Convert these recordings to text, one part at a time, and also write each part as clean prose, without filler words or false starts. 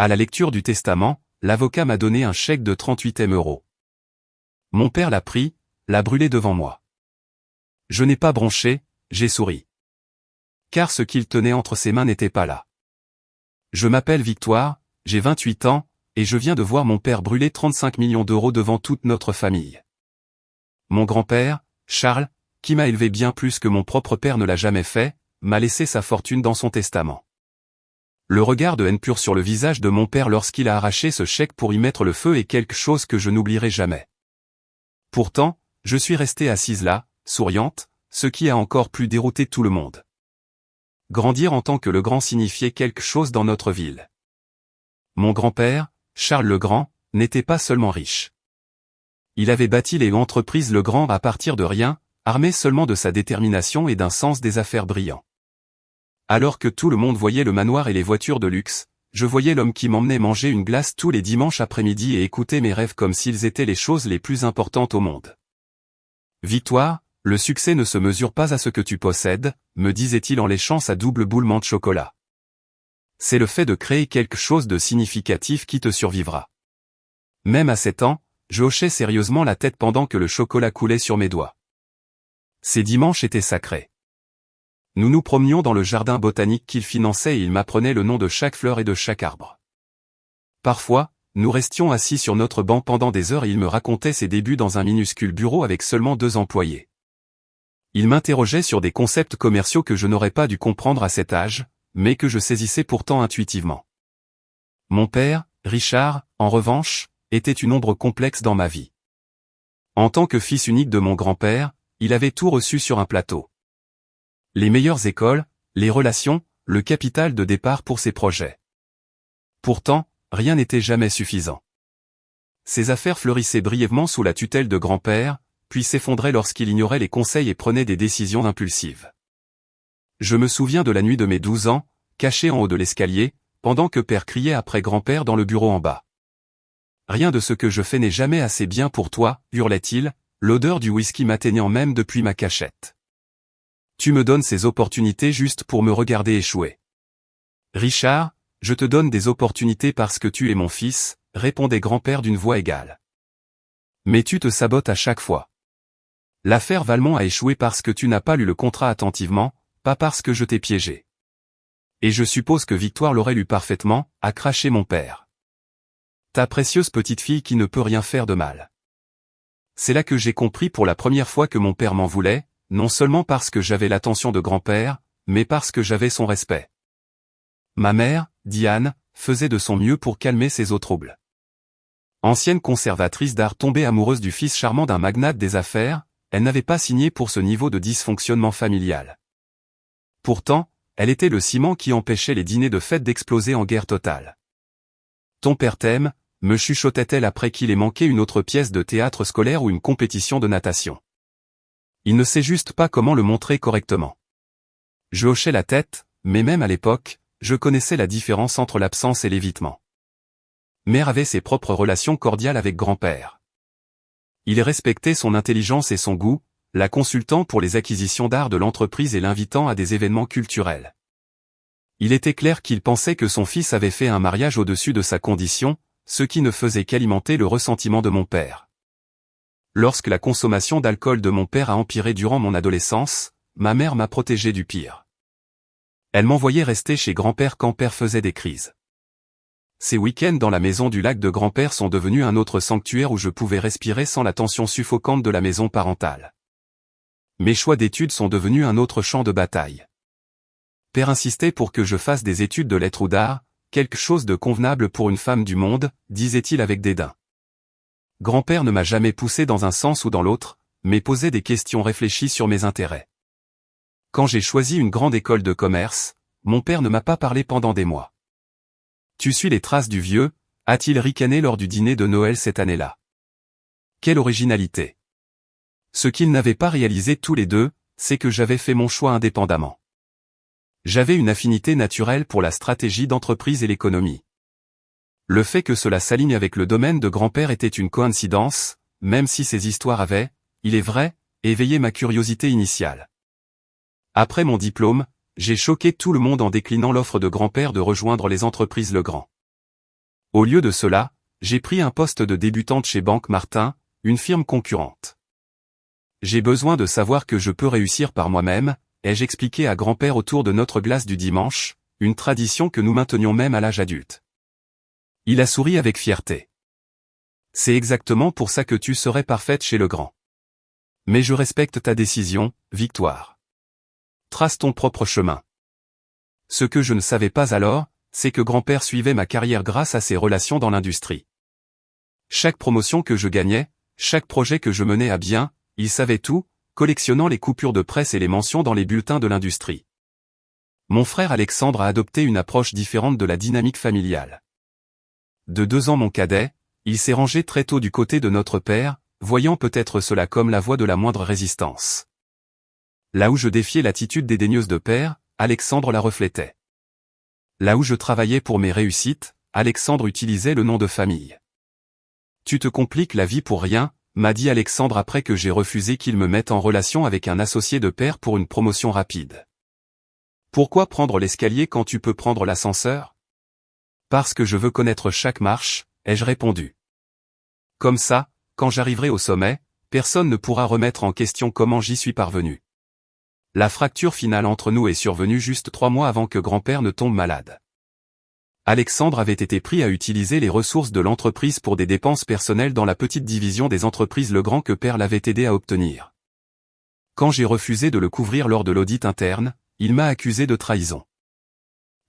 À la lecture du testament, l'avocat m'a donné un chèque de 38 000 €. Mon père l'a pris, l'a brûlé devant moi. Je n'ai pas bronché, j'ai souri. Car ce qu'il tenait entre ses mains n'était pas là. Je m'appelle Victoire, j'ai 28 ans, et je viens de voir mon père brûler 35 millions d'euros devant toute notre famille. Mon grand-père, Charles, qui m'a élevé bien plus que mon propre père ne l'a jamais fait, m'a laissé sa fortune dans son testament. Le regard de haine pure sur le visage de mon père lorsqu'il a arraché ce chèque pour y mettre le feu est quelque chose que je n'oublierai jamais. Pourtant, je suis restée assise là, souriante, ce qui a encore plus dérouté tout le monde. Grandir en tant que le grand signifiait quelque chose dans notre ville. Mon grand-père, Charles le Grand, n'était pas seulement riche. Il avait bâti les entreprises Le Grand à partir de rien, armé seulement de sa détermination et d'un sens des affaires brillant. Alors que tout le monde voyait le manoir et les voitures de luxe, je voyais l'homme qui m'emmenait manger une glace tous les dimanches après-midi et écouter mes rêves comme s'ils étaient les choses les plus importantes au monde. Victoire, le succès ne se mesure pas à ce que tu possèdes, me disait-il en léchant sa double boulement de chocolat. C'est le fait de créer quelque chose de significatif qui te survivra. Même à 7 ans, je hochais sérieusement la tête pendant que le chocolat coulait sur mes doigts. Ces dimanches étaient sacrés. Nous nous promenions dans le jardin botanique qu'il finançait et il m'apprenait le nom de chaque fleur et de chaque arbre. Parfois, nous restions assis sur notre banc pendant des heures et il me racontait ses débuts dans un minuscule bureau avec seulement 2 employés. Il m'interrogeait sur des concepts commerciaux que je n'aurais pas dû comprendre à cet âge, mais que je saisissais pourtant intuitivement. Mon père, Richard, en revanche, était une ombre complexe dans ma vie. En tant que fils unique de mon grand-père, il avait tout reçu sur un plateau. Les meilleures écoles, les relations, le capital de départ pour ses projets. Pourtant, rien n'était jamais suffisant. Ses affaires fleurissaient brièvement sous la tutelle de grand-père, puis s'effondraient lorsqu'il ignorait les conseils et prenait des décisions impulsives. Je me souviens de la nuit de mes 12 ans, caché en haut de l'escalier, pendant que père criait après grand-père dans le bureau en bas. « Rien de ce que je fais n'est jamais assez bien pour toi, hurlait-il, l'odeur du whisky m'atteignant même depuis ma cachette. Tu me donnes ces opportunités juste pour me regarder échouer. Richard, je te donne des opportunités parce que tu es mon fils, répondait grand-père d'une voix égale. Mais tu te sabotes à chaque fois. L'affaire Valmont a échoué parce que tu n'as pas lu le contrat attentivement, pas parce que je t'ai piégé. Et je suppose que Victoire l'aurait lu parfaitement, a craché mon père. Ta précieuse petite fille qui ne peut rien faire de mal. C'est là que j'ai compris pour la première fois que mon père m'en voulait, non seulement parce que j'avais l'attention de grand-père, mais parce que j'avais son respect. Ma mère, Diane, faisait de son mieux pour calmer ses eaux troubles. Ancienne conservatrice d'art tombée amoureuse du fils charmant d'un magnate des affaires, elle n'avait pas signé pour ce niveau de dysfonctionnement familial. Pourtant, elle était le ciment qui empêchait les dîners de fête d'exploser en guerre totale. Ton père t'aime, me chuchotait-elle après qu'il ait manqué une autre pièce de théâtre scolaire ou une compétition de natation. Il ne sait juste pas comment le montrer correctement. Je hochais la tête, mais même à l'époque, je connaissais la différence entre l'absence et l'évitement. Mère avait ses propres relations cordiales avec grand-père. Il respectait son intelligence et son goût, la consultant pour les acquisitions d'art de l'entreprise et l'invitant à des événements culturels. Il était clair qu'il pensait que son fils avait fait un mariage au-dessus de sa condition, ce qui ne faisait qu'alimenter le ressentiment de mon père. Lorsque la consommation d'alcool de mon père a empiré durant mon adolescence, ma mère m'a protégé du pire. Elle m'envoyait rester chez grand-père quand père faisait des crises. Ces week-ends dans la maison du lac de grand-père sont devenus un autre sanctuaire où je pouvais respirer sans la tension suffocante de la maison parentale. Mes choix d'études sont devenus un autre champ de bataille. Père insistait pour que je fasse des études de lettres ou d'art, quelque chose de convenable pour une femme du monde, disait-il avec dédain. Grand-père ne m'a jamais poussé dans un sens ou dans l'autre, mais posait des questions réfléchies sur mes intérêts. Quand j'ai choisi une grande école de commerce, mon père ne m'a pas parlé pendant des mois. Tu suis les traces du vieux, a-t-il ricané lors du dîner de Noël cette année-là. Quelle originalité. Ce qu'ils n'avaient pas réalisé tous les deux, c'est que j'avais fait mon choix indépendamment. J'avais une affinité naturelle pour la stratégie d'entreprise et l'économie. Le fait que cela s'aligne avec le domaine de grand-père était une coïncidence, même si ces histoires avaient, il est vrai, éveillé ma curiosité initiale. Après mon diplôme, j'ai choqué tout le monde en déclinant l'offre de grand-père de rejoindre les entreprises Legrand. Au lieu de cela, j'ai pris un poste de débutante chez Banque Martin, une firme concurrente. J'ai besoin de savoir que je peux réussir par moi-même, ai-je expliqué à grand-père autour de notre glace du dimanche, une tradition que nous maintenions même à l'âge adulte. Il a souri avec fierté. C'est exactement pour ça que tu serais parfaite chez le grand. Mais je respecte ta décision, Victoire. Trace ton propre chemin. Ce que je ne savais pas alors, c'est que grand-père suivait ma carrière grâce à ses relations dans l'industrie. Chaque promotion que je gagnais, chaque projet que je menais à bien, il savait tout, collectionnant les coupures de presse et les mentions dans les bulletins de l'industrie. Mon frère Alexandre a adopté une approche différente de la dynamique familiale. De 2 ans mon cadet, il s'est rangé très tôt du côté de notre père, voyant peut-être cela comme la voie de la moindre résistance. Là où je défiais l'attitude dédaigneuse de père, Alexandre la reflétait. Là où je travaillais pour mes réussites, Alexandre utilisait le nom de famille. Tu te compliques la vie pour rien, m'a dit Alexandre après que j'ai refusé qu'il me mette en relation avec un associé de père pour une promotion rapide. Pourquoi prendre l'escalier quand tu peux prendre l'ascenseur? Parce que je veux connaître chaque marche, ai-je répondu. Comme ça, quand j'arriverai au sommet, personne ne pourra remettre en question comment j'y suis parvenu. La fracture finale entre nous est survenue juste 3 mois avant que grand-père ne tombe malade. Alexandre avait été pris à utiliser les ressources de l'entreprise pour des dépenses personnelles dans la petite division des entreprises Legrand que père l'avait aidé à obtenir. Quand j'ai refusé de le couvrir lors de l'audit interne, il m'a accusé de trahison.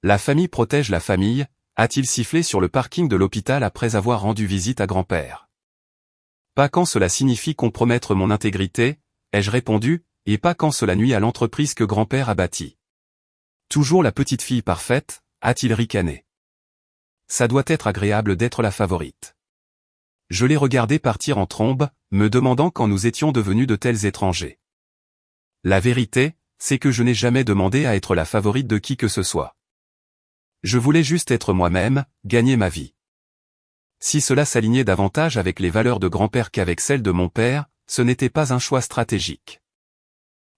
La famille protège la famille, a-t-il sifflé sur le parking de l'hôpital après avoir rendu visite à grand-père. Pas quand cela signifie compromettre mon intégrité, ai-je répondu, et pas quand cela nuit à l'entreprise que grand-père a bâtie. Toujours la petite fille parfaite, a-t-il ricané. Ça doit être agréable d'être la favorite. Je l'ai regardé partir en trombe, me demandant quand nous étions devenus de tels étrangers. La vérité, c'est que je n'ai jamais demandé à être la favorite de qui que ce soit. Je voulais juste être moi-même, gagner ma vie. Si cela s'alignait davantage avec les valeurs de grand-père qu'avec celles de mon père, ce n'était pas un choix stratégique.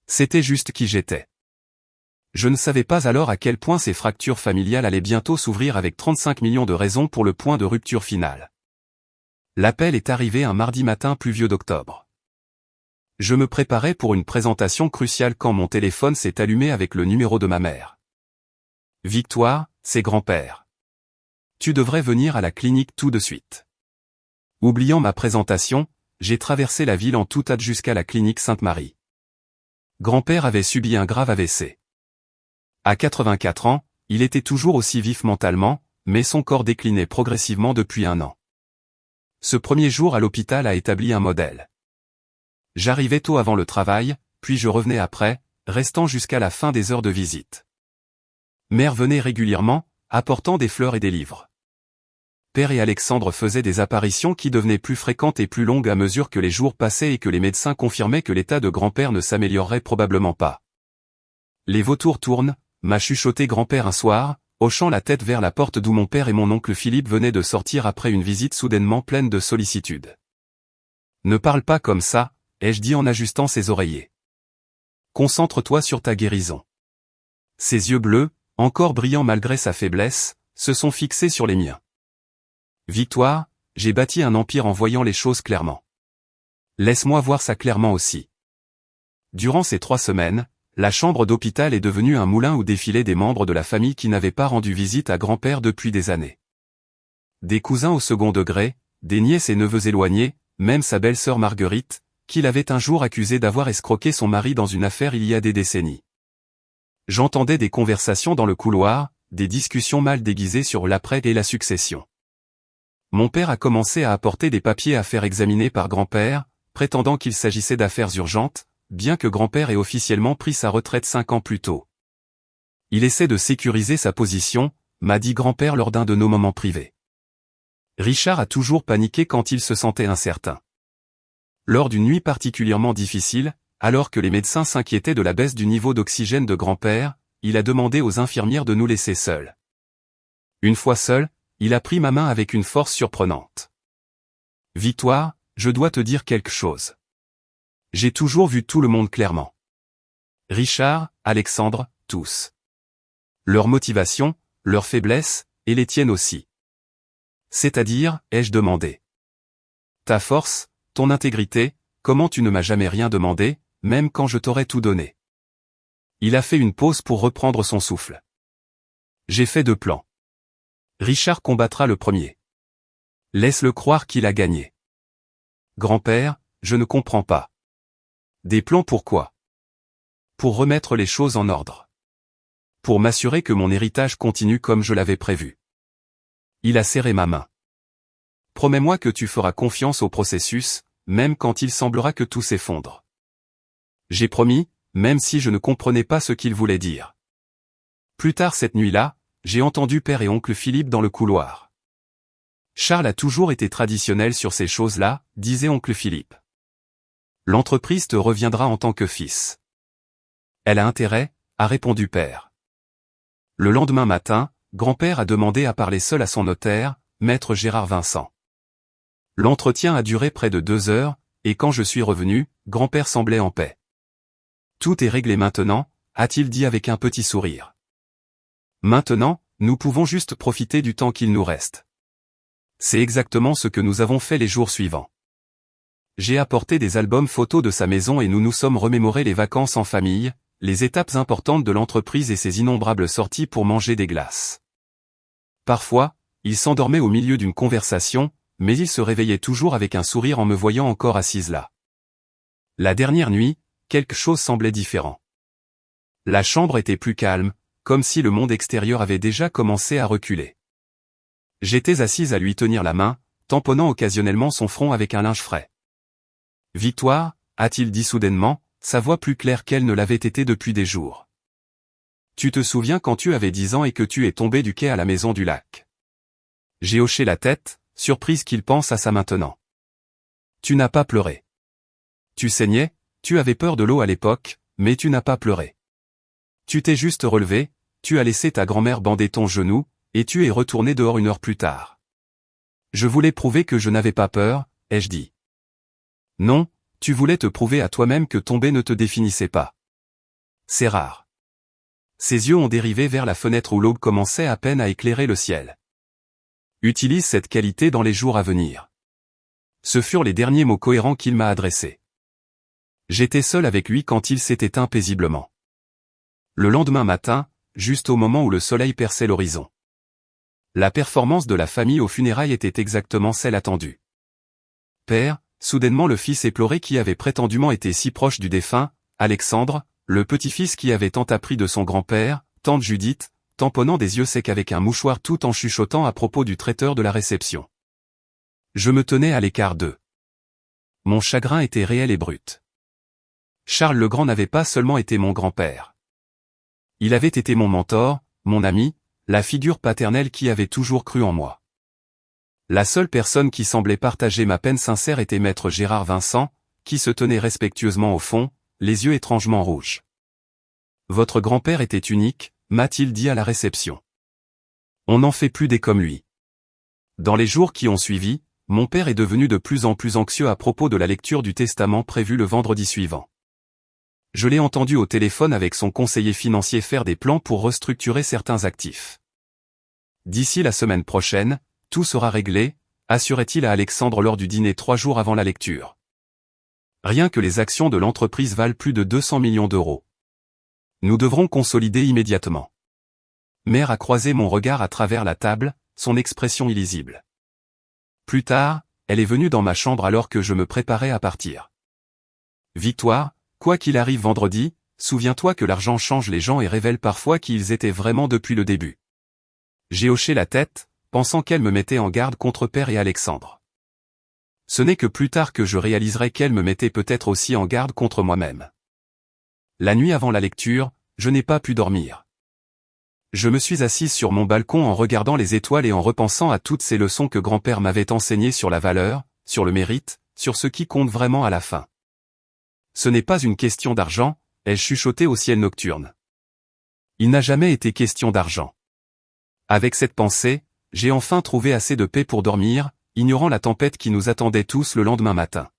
C'était juste qui j'étais. Je ne savais pas alors à quel point ces fractures familiales allaient bientôt s'ouvrir avec 35 millions de raisons pour le point de rupture finale. L'appel est arrivé un mardi matin pluvieux d'octobre. Je me préparais pour une présentation cruciale quand mon téléphone s'est allumé avec le numéro de ma mère. Victoire, c'est grand-père. Tu devrais venir à la clinique tout de suite. Oubliant ma présentation, j'ai traversé la ville en toute hâte jusqu'à la clinique Sainte-Marie. Grand-père avait subi un grave AVC. À 84 ans, il était toujours aussi vif mentalement, mais son corps déclinait progressivement depuis 1 an. Ce premier jour à l'hôpital a établi un modèle. J'arrivais tôt avant le travail, puis je revenais après, restant jusqu'à la fin des heures de visite. Mère venait régulièrement, apportant des fleurs et des livres. Père et Alexandre faisaient des apparitions qui devenaient plus fréquentes et plus longues à mesure que les jours passaient et que les médecins confirmaient que l'état de grand-père ne s'améliorerait probablement pas. Les vautours tournent, m'a chuchoté grand-père un soir, hochant la tête vers la porte d'où mon père et mon oncle Philippe venaient de sortir après une visite soudainement pleine de sollicitude. Ne parle pas comme ça, ai-je dit en ajustant ses oreillers. Concentre-toi sur ta guérison. Ses yeux bleus, encore brillants malgré sa faiblesse, se sont fixés sur les miens. Victoire, j'ai bâti un empire en voyant les choses clairement. Laisse-moi voir ça clairement aussi. Durant ces 3 semaines, la chambre d'hôpital est devenue un moulin où défilaient des membres de la famille qui n'avaient pas rendu visite à grand-père depuis des années. Des cousins au second degré, des nièces et neveux éloignés, même sa belle-sœur Marguerite, qui l'avait un jour accusé d'avoir escroqué son mari dans une affaire il y a des décennies. J'entendais des conversations dans le couloir, des discussions mal déguisées sur l'après et la succession. Mon père a commencé à apporter des papiers à faire examiner par grand-père, prétendant qu'il s'agissait d'affaires urgentes, bien que grand-père ait officiellement pris sa retraite 5 ans plus tôt. Il essaie de sécuriser sa position, m'a dit grand-père lors d'un de nos moments privés. Richard a toujours paniqué quand il se sentait incertain. Lors d'une nuit particulièrement difficile, alors que les médecins s'inquiétaient de la baisse du niveau d'oxygène de grand-père, il a demandé aux infirmières de nous laisser seuls. Une fois seul, il a pris ma main avec une force surprenante. Victoire, je dois te dire quelque chose. J'ai toujours vu tout le monde clairement. Richard, Alexandre, tous. Leurs motivations, leurs faiblesses, et les tiennes aussi. C'est-à-dire, ai-je demandé. Ta force, ton intégrité, comment tu ne m'as jamais rien demandé, même quand je t'aurais tout donné. Il a fait une pause pour reprendre son souffle. J'ai fait 2 plans. Richard combattra le premier. Laisse-le croire qu'il a gagné. Grand-père, je ne comprends pas. Des plans pourquoi? Pour remettre les choses en ordre. Pour m'assurer que mon héritage continue comme je l'avais prévu. Il a serré ma main. Promets-moi que tu feras confiance au processus, même quand il semblera que tout s'effondre. J'ai promis, même si je ne comprenais pas ce qu'il voulait dire. Plus tard cette nuit-là, j'ai entendu père et oncle Philippe dans le couloir. Charles a toujours été traditionnel sur ces choses-là, disait oncle Philippe. L'entreprise te reviendra en tant que fils. Elle a intérêt, a répondu père. Le lendemain matin, grand-père a demandé à parler seul à son notaire, maître Gérard Vincent. L'entretien a duré près de 2 heures, et quand je suis revenu, grand-père semblait en paix. Tout est réglé maintenant, a-t-il dit avec un petit sourire. Maintenant, nous pouvons juste profiter du temps qu'il nous reste. C'est exactement ce que nous avons fait les jours suivants. J'ai apporté des albums photos de sa maison et nous nous sommes remémorés les vacances en famille, les étapes importantes de l'entreprise et ses innombrables sorties pour manger des glaces. Parfois, il s'endormait au milieu d'une conversation, mais il se réveillait toujours avec un sourire en me voyant encore assise là. La dernière nuit, quelque chose semblait différent. La chambre était plus calme, comme si le monde extérieur avait déjà commencé à reculer. J'étais assise à lui tenir la main, tamponnant occasionnellement son front avec un linge frais. « Victoire » a-t-il dit soudainement, sa voix plus claire qu'elle ne l'avait été depuis des jours. « Tu te souviens quand tu avais 10 ans et que tu es tombé du quai à la maison du lac ?» J'ai hoché la tête, surprise qu'il pense à ça maintenant. « Tu n'as pas pleuré. Tu saignais, tu avais peur de l'eau à l'époque, mais tu n'as pas pleuré. Tu t'es juste relevé, tu as laissé ta grand-mère bander ton genou, et tu es retourné dehors 1 heure plus tard. Je voulais prouver que je n'avais pas peur, ai-je dit. Non, tu voulais te prouver à toi-même que tomber ne te définissait pas. C'est rare. » Ses yeux ont dérivé vers la fenêtre où l'aube commençait à peine à éclairer le ciel. « Utilise cette qualité dans les jours à venir. » Ce furent les derniers mots cohérents qu'il m'a adressés. J'étais seul avec lui quand il s'est éteint paisiblement. Le lendemain matin, juste au moment où le soleil perçait l'horizon. La performance de la famille aux funérailles était exactement celle attendue. Père, soudainement le fils éploré qui avait prétendument été si proche du défunt, Alexandre, le petit-fils qui avait tant appris de son grand-père, tante Judith, tamponnant des yeux secs avec un mouchoir tout en chuchotant à propos du traiteur de la réception. Je me tenais à l'écart d'eux. Mon chagrin était réel et brut. Charles le Grand n'avait pas seulement été mon grand-père. Il avait été mon mentor, mon ami, la figure paternelle qui avait toujours cru en moi. La seule personne qui semblait partager ma peine sincère était maître Gérard Vincent, qui se tenait respectueusement au fond, les yeux étrangement rouges. « Votre grand-père était unique », m'a-t-il dit à la réception. On n'en fait plus des comme lui. Dans les jours qui ont suivi, mon père est devenu de plus en plus anxieux à propos de la lecture du testament prévue le vendredi suivant. Je l'ai entendu au téléphone avec son conseiller financier faire des plans pour restructurer certains actifs. D'ici la semaine prochaine, tout sera réglé, assurait-il à Alexandre lors du dîner 3 jours avant la lecture. Rien que les actions de l'entreprise valent plus de 200 millions d'euros. Nous devrons consolider immédiatement. Mère a croisé mon regard à travers la table, son expression illisible. Plus tard, elle est venue dans ma chambre alors que je me préparais à partir. Victoire, quoi qu'il arrive vendredi, souviens-toi que l'argent change les gens et révèle parfois qui ils étaient vraiment depuis le début. J'ai hoché la tête, pensant qu'elle me mettait en garde contre Père et Alexandre. Ce n'est que plus tard que je réaliserai qu'elle me mettait peut-être aussi en garde contre moi-même. La nuit avant la lecture, je n'ai pas pu dormir. Je me suis assise sur mon balcon en regardant les étoiles et en repensant à toutes ces leçons que grand-père m'avait enseignées sur la valeur, sur le mérite, sur ce qui compte vraiment à la fin. Ce n'est pas une question d'argent, ai-je chuchoté au ciel nocturne. Il n'a jamais été question d'argent. Avec cette pensée, j'ai enfin trouvé assez de paix pour dormir, ignorant la tempête qui nous attendait tous le lendemain matin.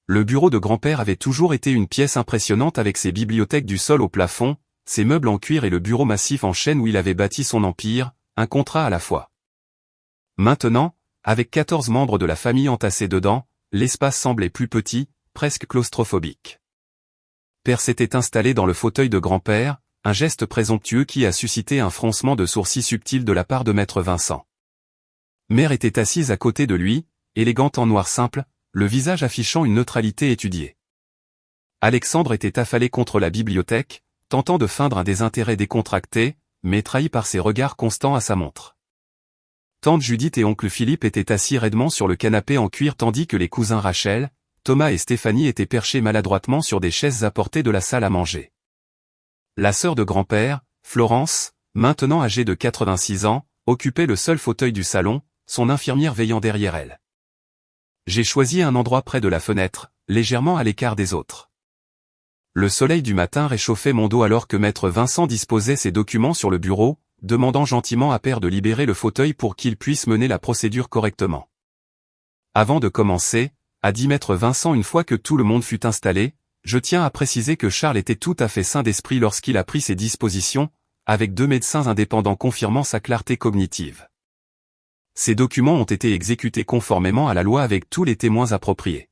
Le bureau de grand-père avait toujours été une pièce impressionnante avec ses bibliothèques du sol au plafond, ses meubles en cuir et le bureau massif en chêne où il avait bâti son empire, un contrat à la fois. Maintenant, avec 14 membres de la famille entassés dedans, l'espace semblait plus petit, presque claustrophobique. Père s'était installé dans le fauteuil de grand-père, un geste présomptueux qui a suscité un froncement de sourcils subtil de la part de maître Vincent. Mère était assise à côté de lui, élégante en noir simple, le visage affichant une neutralité étudiée. Alexandre était affalé contre la bibliothèque, tentant de feindre un désintérêt décontracté, mais trahi par ses regards constants à sa montre. Tante Judith et oncle Philippe étaient assis raidement sur le canapé en cuir tandis que les cousins Rachel, Thomas et Stéphanie étaient perchés maladroitement sur des chaises apportées de la salle à manger. La sœur de grand-père, Florence, maintenant âgée de 86 ans, occupait le seul fauteuil du salon, son infirmière veillant derrière elle. J'ai choisi un endroit près de la fenêtre, légèrement à l'écart des autres. Le soleil du matin réchauffait mon dos alors que maître Vincent disposait ses documents sur le bureau, demandant gentiment à Père de libérer le fauteuil pour qu'il puisse mener la procédure correctement. Avant de commencer, a dit maître Vincent une fois que tout le monde fut installé, je tiens à préciser que Charles était tout à fait sain d'esprit lorsqu'il a pris ses dispositions, avec 2 médecins indépendants confirmant sa clarté cognitive. Ces documents ont été exécutés conformément à la loi avec tous les témoins appropriés.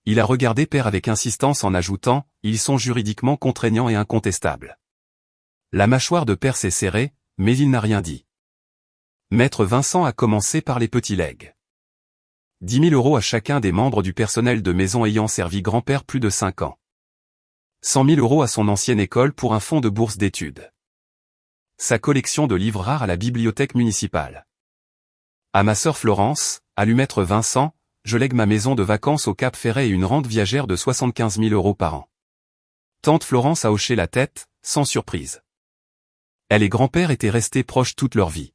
Il a regardé Père avec insistance en ajoutant, ils sont juridiquement contraignants et incontestables. La mâchoire de Père s'est serrée, mais il n'a rien dit. Maître Vincent a commencé par les petits legs. 10 000 € à chacun des membres du personnel de maison ayant servi grand-père plus de 5 ans. 100 000 € à son ancienne école pour un fonds de bourse d'études. Sa collection de livres rares à la bibliothèque municipale. À ma sœur Florence, à lui maître Vincent, je lègue ma maison de vacances au Cap Ferret et une rente viagère de 75 000 € par an. Tante Florence a hoché la tête, sans surprise. Elle et grand-père étaient restés proches toute leur vie.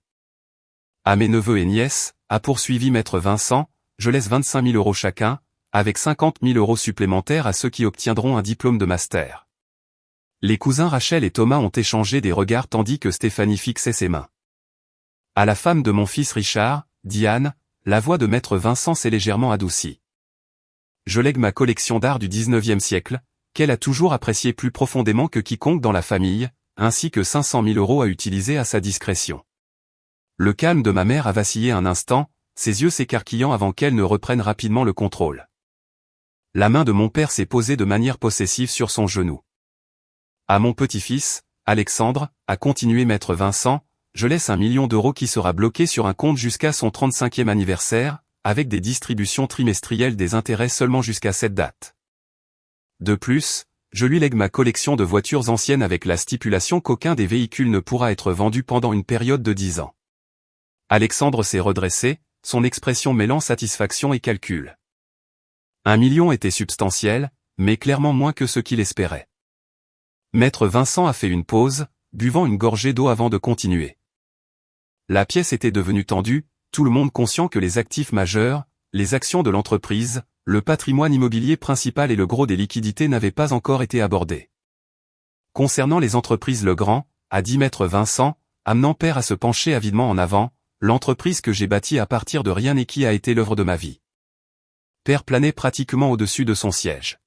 À mes neveux et nièces, a poursuivi maître Vincent, je laisse 25 000 € chacun, avec 50 000 € supplémentaires à ceux qui obtiendront un diplôme de master. Les cousins Rachel et Thomas ont échangé des regards tandis que Stéphanie fixait ses mains. À la femme de mon fils Richard, Diane, la voix de maître Vincent s'est légèrement adoucie. Je lègue ma collection d'art du 19e siècle, qu'elle a toujours appréciée plus profondément que quiconque dans la famille, ainsi que 500 000 € à utiliser à sa discrétion. Le calme de ma mère a vacillé un instant, ses yeux s'écarquillant avant qu'elle ne reprenne rapidement le contrôle. La main de mon père s'est posée de manière possessive sur son genou. À mon petit-fils, Alexandre, a continué maître Vincent, je laisse 1 million d'euros qui sera bloqué sur un compte jusqu'à son 35e anniversaire, avec des distributions trimestrielles des intérêts seulement jusqu'à cette date. De plus, je lui lègue ma collection de voitures anciennes avec la stipulation qu'aucun des véhicules ne pourra être vendu pendant une période de 10 ans. Alexandre s'est redressé, son expression mêlant satisfaction et calcul. 1 million était substantiel, mais clairement moins que ce qu'il espérait. Maître Vincent a fait une pause, buvant une gorgée d'eau avant de continuer. La pièce était devenue tendue, tout le monde conscient que les actifs majeurs, les actions de l'entreprise, le patrimoine immobilier principal et le gros des liquidités n'avaient pas encore été abordés. Concernant les entreprises Legrand, a dit maître Vincent, amenant Père à se pencher avidement en avant, l'entreprise que j'ai bâtie à partir de rien et qui a été l'œuvre de ma vie. Père planait pratiquement au-dessus de son siège.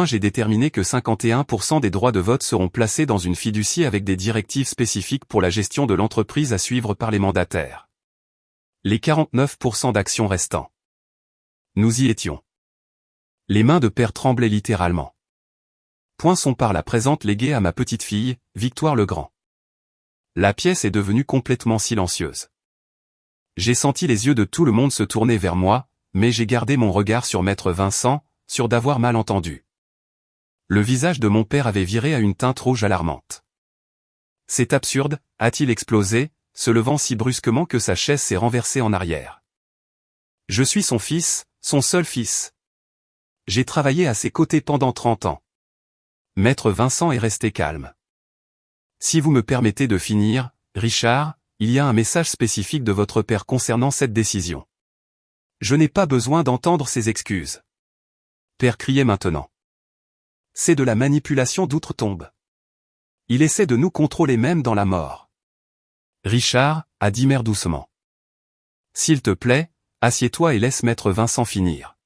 J'ai déterminé que 51% des droits de vote seront placés dans une fiducie avec des directives spécifiques pour la gestion de l'entreprise à suivre par les mandataires. Les 49% d'actions restants. Nous y étions. Les mains de Père tremblaient littéralement. Sont par la présente léguée à ma petite-fille, Victoire Legrand. La pièce est devenue complètement silencieuse. J'ai senti les yeux de tout le monde se tourner vers moi, mais j'ai gardé mon regard sur maître Vincent, sûr d'avoir mal entendu. Le visage de mon père avait viré à une teinte rouge alarmante. C'est absurde, a-t-il explosé, se levant si brusquement que sa chaise s'est renversée en arrière. Je suis son fils, son seul fils. J'ai travaillé à ses côtés pendant 30 ans. Maître Vincent est resté calme. Si vous me permettez de finir, Richard, il y a un message spécifique de votre père concernant cette décision. Je n'ai pas besoin d'entendre ses excuses. Père criait maintenant. C'est de la manipulation d'outre-tombe. Il essaie de nous contrôler même dans la mort. Richard, a dit mère doucement. S'il te plaît, assieds-toi et laisse maître Vincent finir.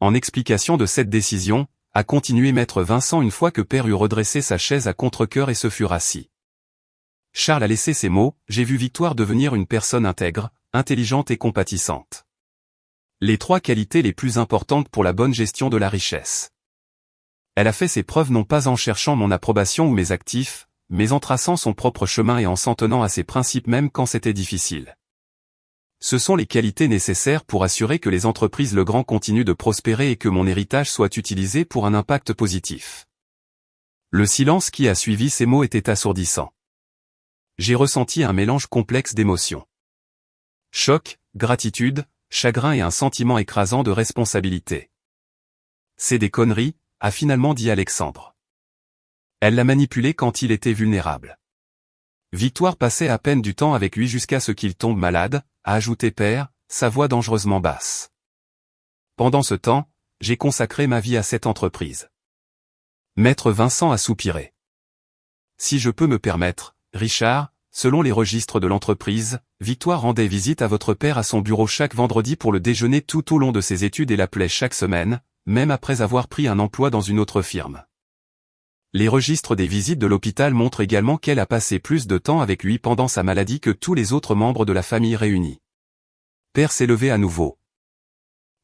En explication de cette décision, a continué maître Vincent une fois que Père eut redressé sa chaise à contre-cœur et se fut rassis. Charles a laissé ces mots, j'ai vu Victoire devenir une personne intègre, intelligente et compatissante. Les 3 qualités les plus importantes pour la bonne gestion de la richesse. Elle a fait ses preuves non pas en cherchant mon approbation ou mes actifs, mais en traçant son propre chemin et en s'en tenant à ses principes même quand c'était difficile. Ce sont les qualités nécessaires pour assurer que les entreprises Legrand continuent de prospérer et que mon héritage soit utilisé pour un impact positif. Le silence qui a suivi ces mots était assourdissant. J'ai ressenti un mélange complexe d'émotions. Choc, gratitude, chagrin et un sentiment écrasant de responsabilité. C'est des conneries, a finalement dit Alexandre. Elle l'a manipulé quand il était vulnérable. Victoire passait à peine du temps avec lui jusqu'à ce qu'il tombe malade, a ajouté Père, sa voix dangereusement basse. Pendant ce temps, j'ai consacré ma vie à cette entreprise. Maître Vincent a soupiré. Si je peux me permettre, Richard, selon les registres de l'entreprise, Victoire rendait visite à votre père à son bureau chaque vendredi pour le déjeuner tout au long de ses études et l'appelait chaque semaine, même après avoir pris un emploi dans une autre firme. Les registres des visites de l'hôpital montrent également qu'elle a passé plus de temps avec lui pendant sa maladie que tous les autres membres de la famille réunis. Père s'est levé à nouveau.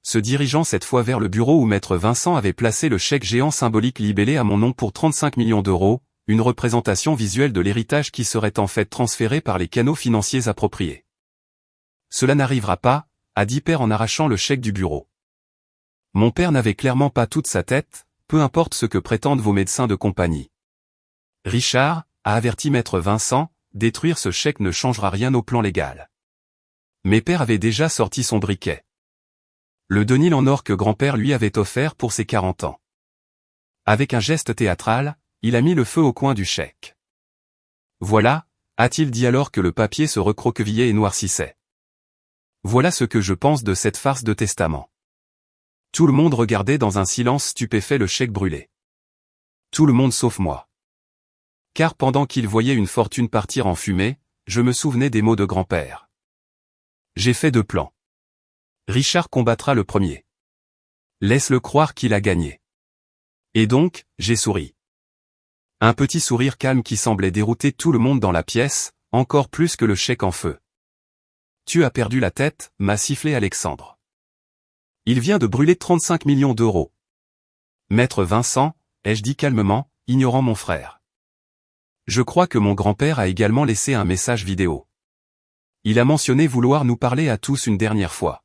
Se dirigeant cette fois vers le bureau où Maître Vincent avait placé le chèque géant symbolique libellé à mon nom pour 35 millions d'euros, une représentation visuelle de l'héritage qui serait en fait transféré par les canaux financiers appropriés. Cela n'arrivera pas, a dit Père en arrachant le chèque du bureau. Mon père n'avait clairement pas toute sa tête, peu importe ce que prétendent vos médecins de compagnie. Richard, a averti Maître Vincent, détruire ce chèque ne changera rien au plan légal. Mais Père avait déjà sorti son briquet. Le denil en or que grand-père lui avait offert pour ses 40 ans. Avec un geste théâtral, il a mis le feu au coin du chèque. Voilà, a-t-il dit alors que le papier se recroquevillait et noircissait. Voilà ce que je pense de cette farce de testament. Tout le monde regardait dans un silence stupéfait le chèque brûlé. Tout le monde sauf moi. Car pendant qu'il voyait une fortune partir en fumée, je me souvenais des mots de grand-père. J'ai fait 2 plans. Richard combattra le premier. Laisse-le croire qu'il a gagné. Et donc, j'ai souri. Un petit sourire calme qui semblait dérouter tout le monde dans la pièce, encore plus que le chèque en feu. Tu as perdu la tête, m'a sifflé Alexandre. Il vient de brûler 35 millions d'euros. Maître Vincent, ai-je dit calmement, ignorant mon frère. Je crois que mon grand-père a également laissé un message vidéo. Il a mentionné vouloir nous parler à tous une dernière fois.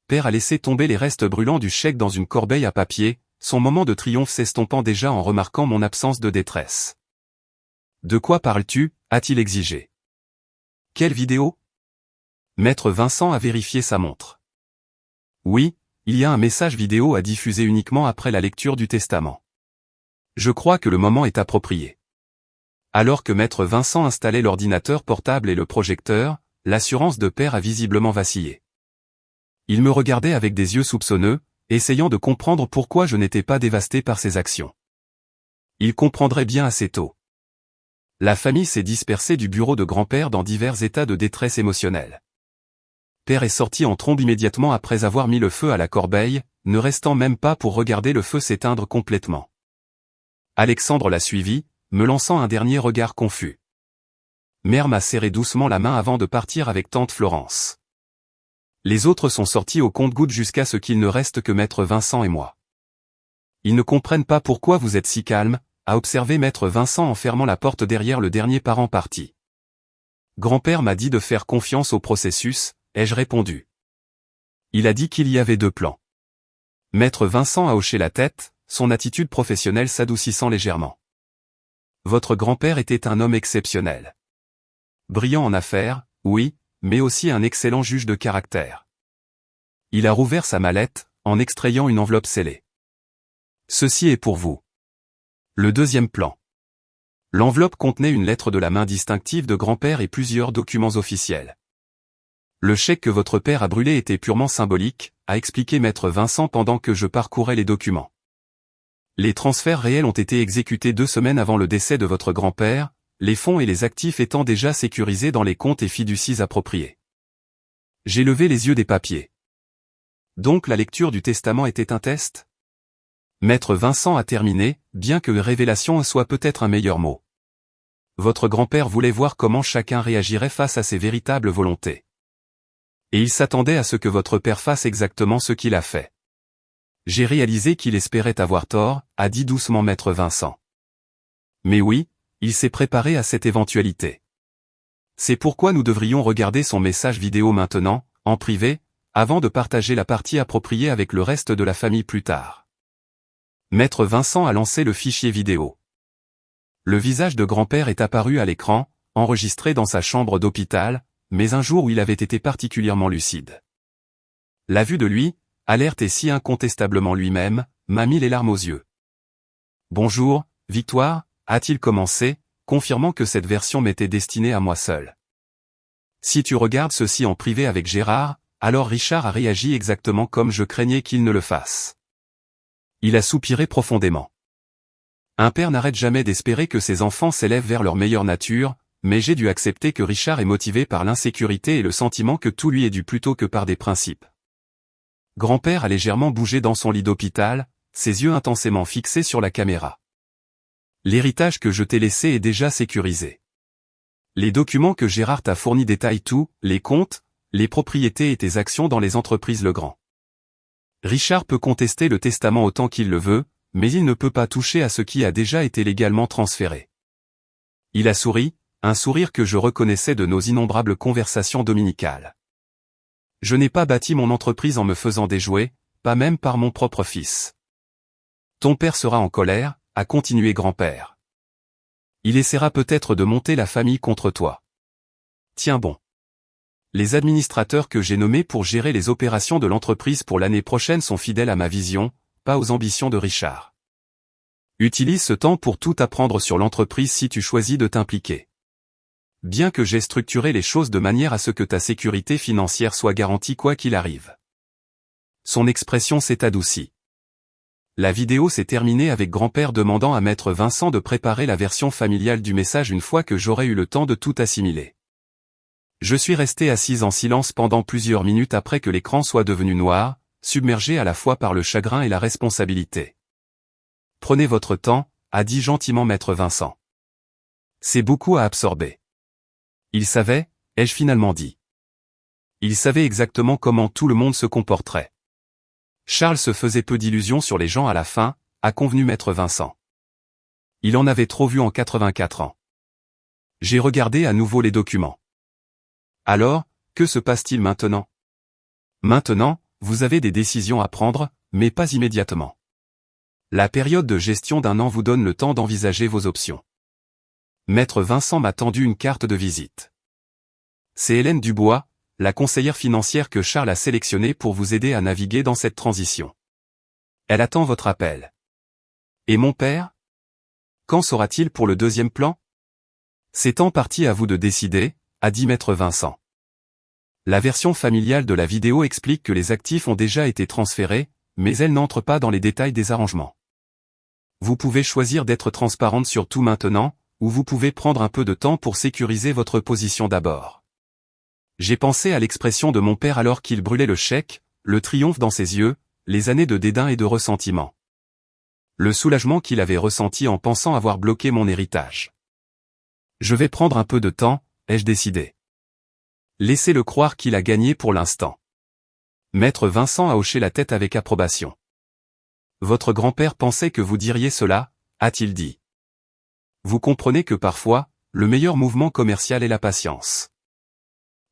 Père a laissé tomber les restes brûlants du chèque dans une corbeille à papier, son moment de triomphe s'estompant déjà en remarquant mon absence de détresse. De quoi parles-tu, a-t-il exigé. Quelle vidéo? Maître Vincent a vérifié sa montre. Oui, il y a un message vidéo à diffuser uniquement après la lecture du testament. Je crois que le moment est approprié. Alors que Maître Vincent installait l'ordinateur portable et le projecteur, l'assurance de Père a visiblement vacillé. Il me regardait avec des yeux soupçonneux, essayant de comprendre pourquoi je n'étais pas dévasté par ses actions. Il comprendrait bien assez tôt. La famille s'est dispersée du bureau de grand-père dans divers états de détresse émotionnelle. Père est sorti en trombe immédiatement après avoir mis le feu à la corbeille, ne restant même pas pour regarder le feu s'éteindre complètement. Alexandre l'a suivi, me lançant un dernier regard confus. Mère m'a serré doucement la main avant de partir avec tante Florence. Les autres sont sortis au compte-gouttes jusqu'à ce qu'il ne reste que Maître Vincent et moi. Ils ne comprennent pas pourquoi vous êtes si calme, a observé Maître Vincent en fermant la porte derrière le dernier parent parti. Grand-père m'a dit de faire confiance au processus, ai-je répondu. Il a dit qu'il y avait 2 plans. Maître Vincent a hoché la tête, son attitude professionnelle s'adoucissant légèrement. Votre grand-père était un homme exceptionnel. Brillant en affaires, oui, mais aussi un excellent juge de caractère. Il a rouvert sa mallette, en extrayant une enveloppe scellée. Ceci est pour vous. Le 2e plan. L'enveloppe contenait une lettre de la main distinctive de grand-père et plusieurs documents officiels. Le chèque que votre père a brûlé était purement symbolique, a expliqué Maître Vincent pendant que je parcourais les documents. Les transferts réels ont été exécutés 2 semaines avant le décès de votre grand-père, les fonds et les actifs étant déjà sécurisés dans les comptes et fiducies appropriés. J'ai levé les yeux des papiers. Donc la lecture du testament était un test? Maître Vincent a terminé, bien que révélation soit peut-être un meilleur mot. Votre grand-père voulait voir comment chacun réagirait face à ses véritables volontés. Et il s'attendait à ce que votre père fasse exactement ce qu'il a fait. J'ai réalisé qu'il espérait avoir tort, a dit doucement maître Vincent. Mais oui, il s'est préparé à cette éventualité. C'est pourquoi nous devrions regarder son message vidéo maintenant, en privé, avant de partager la partie appropriée avec le reste de la famille plus tard. Maître Vincent a lancé le fichier vidéo. Le visage de grand-père est apparu à l'écran, enregistré dans sa chambre d'hôpital, mais un jour où il avait été particulièrement lucide. La vue de lui, alerte et si incontestablement lui-même, m'a mis les larmes aux yeux. « Bonjour, Victoire », a-t-il commencé, confirmant que cette version m'était destinée à moi seul. Si tu regardes ceci en privé avec Gérard, alors Richard a réagi exactement comme je craignais qu'il ne le fasse. Il a soupiré profondément. Un père n'arrête jamais d'espérer que ses enfants s'élèvent vers leur meilleure nature, mais j'ai dû accepter que Richard est motivé par l'insécurité et le sentiment que tout lui est dû plutôt que par des principes. Grand-père a légèrement bougé dans son lit d'hôpital, ses yeux intensément fixés sur la caméra. L'héritage que je t'ai laissé est déjà sécurisé. Les documents que Gérard t'a fournis détaillent tout, les comptes, les propriétés et tes actions dans les entreprises Legrand. Richard peut contester le testament autant qu'il le veut, mais il ne peut pas toucher à ce qui a déjà été légalement transféré. Il a souri, un sourire que je reconnaissais de nos innombrables conversations dominicales. Je n'ai pas bâti mon entreprise en me faisant déjouer, pas même par mon propre fils. Ton père sera en colère, a continué grand-père. Il essaiera peut-être de monter la famille contre toi. Tiens bon. Les administrateurs que j'ai nommés pour gérer les opérations de l'entreprise pour l'année prochaine sont fidèles à ma vision, pas aux ambitions de Richard. Utilise ce temps pour tout apprendre sur l'entreprise si tu choisis de t'impliquer. Bien que j'ai structuré les choses de manière à ce que ta sécurité financière soit garantie quoi qu'il arrive. Son expression s'est adoucie. La vidéo s'est terminée avec grand-père demandant à maître Vincent de préparer la version familiale du message une fois que j'aurai eu le temps de tout assimiler. Je suis resté assise en silence pendant plusieurs minutes après que l'écran soit devenu noir, submergé à la fois par le chagrin et la responsabilité. Prenez votre temps, a dit gentiment maître Vincent. C'est beaucoup à absorber. Il savait, ai-je finalement dit. Il savait exactement comment tout le monde se comporterait. Charles se faisait peu d'illusions sur les gens à la fin, a convenu maître Vincent. Il en avait trop vu en 84 ans. J'ai regardé à nouveau les documents. Alors, que se passe-t-il maintenant? Maintenant, vous avez des décisions à prendre, mais pas immédiatement. La période de gestion d'1 an vous donne le temps d'envisager vos options. Maître Vincent m'a tendu une carte de visite. C'est Hélène Dubois, la conseillère financière que Charles a sélectionnée pour vous aider à naviguer dans cette transition. Elle attend votre appel. Et mon père? Quand sera-t-il pour le deuxième plan? C'est en partie à vous de décider, a dit maître Vincent. La version familiale de la vidéo explique que les actifs ont déjà été transférés, mais elle n'entre pas dans les détails des arrangements. Vous pouvez choisir d'être transparente sur tout maintenant, ou vous pouvez prendre un peu de temps pour sécuriser votre position d'abord. J'ai pensé à l'expression de mon père alors qu'il brûlait le chèque, le triomphe dans ses yeux, les années de dédain et de ressentiment. Le soulagement qu'il avait ressenti en pensant avoir bloqué mon héritage. Je vais prendre un peu de temps, ai-je décidé. Laissez-le croire qu'il a gagné pour l'instant. Maître Vincent a hoché la tête avec approbation. Votre grand-père pensait que vous diriez cela, a-t-il dit. Vous comprenez que parfois, le meilleur mouvement commercial est la patience.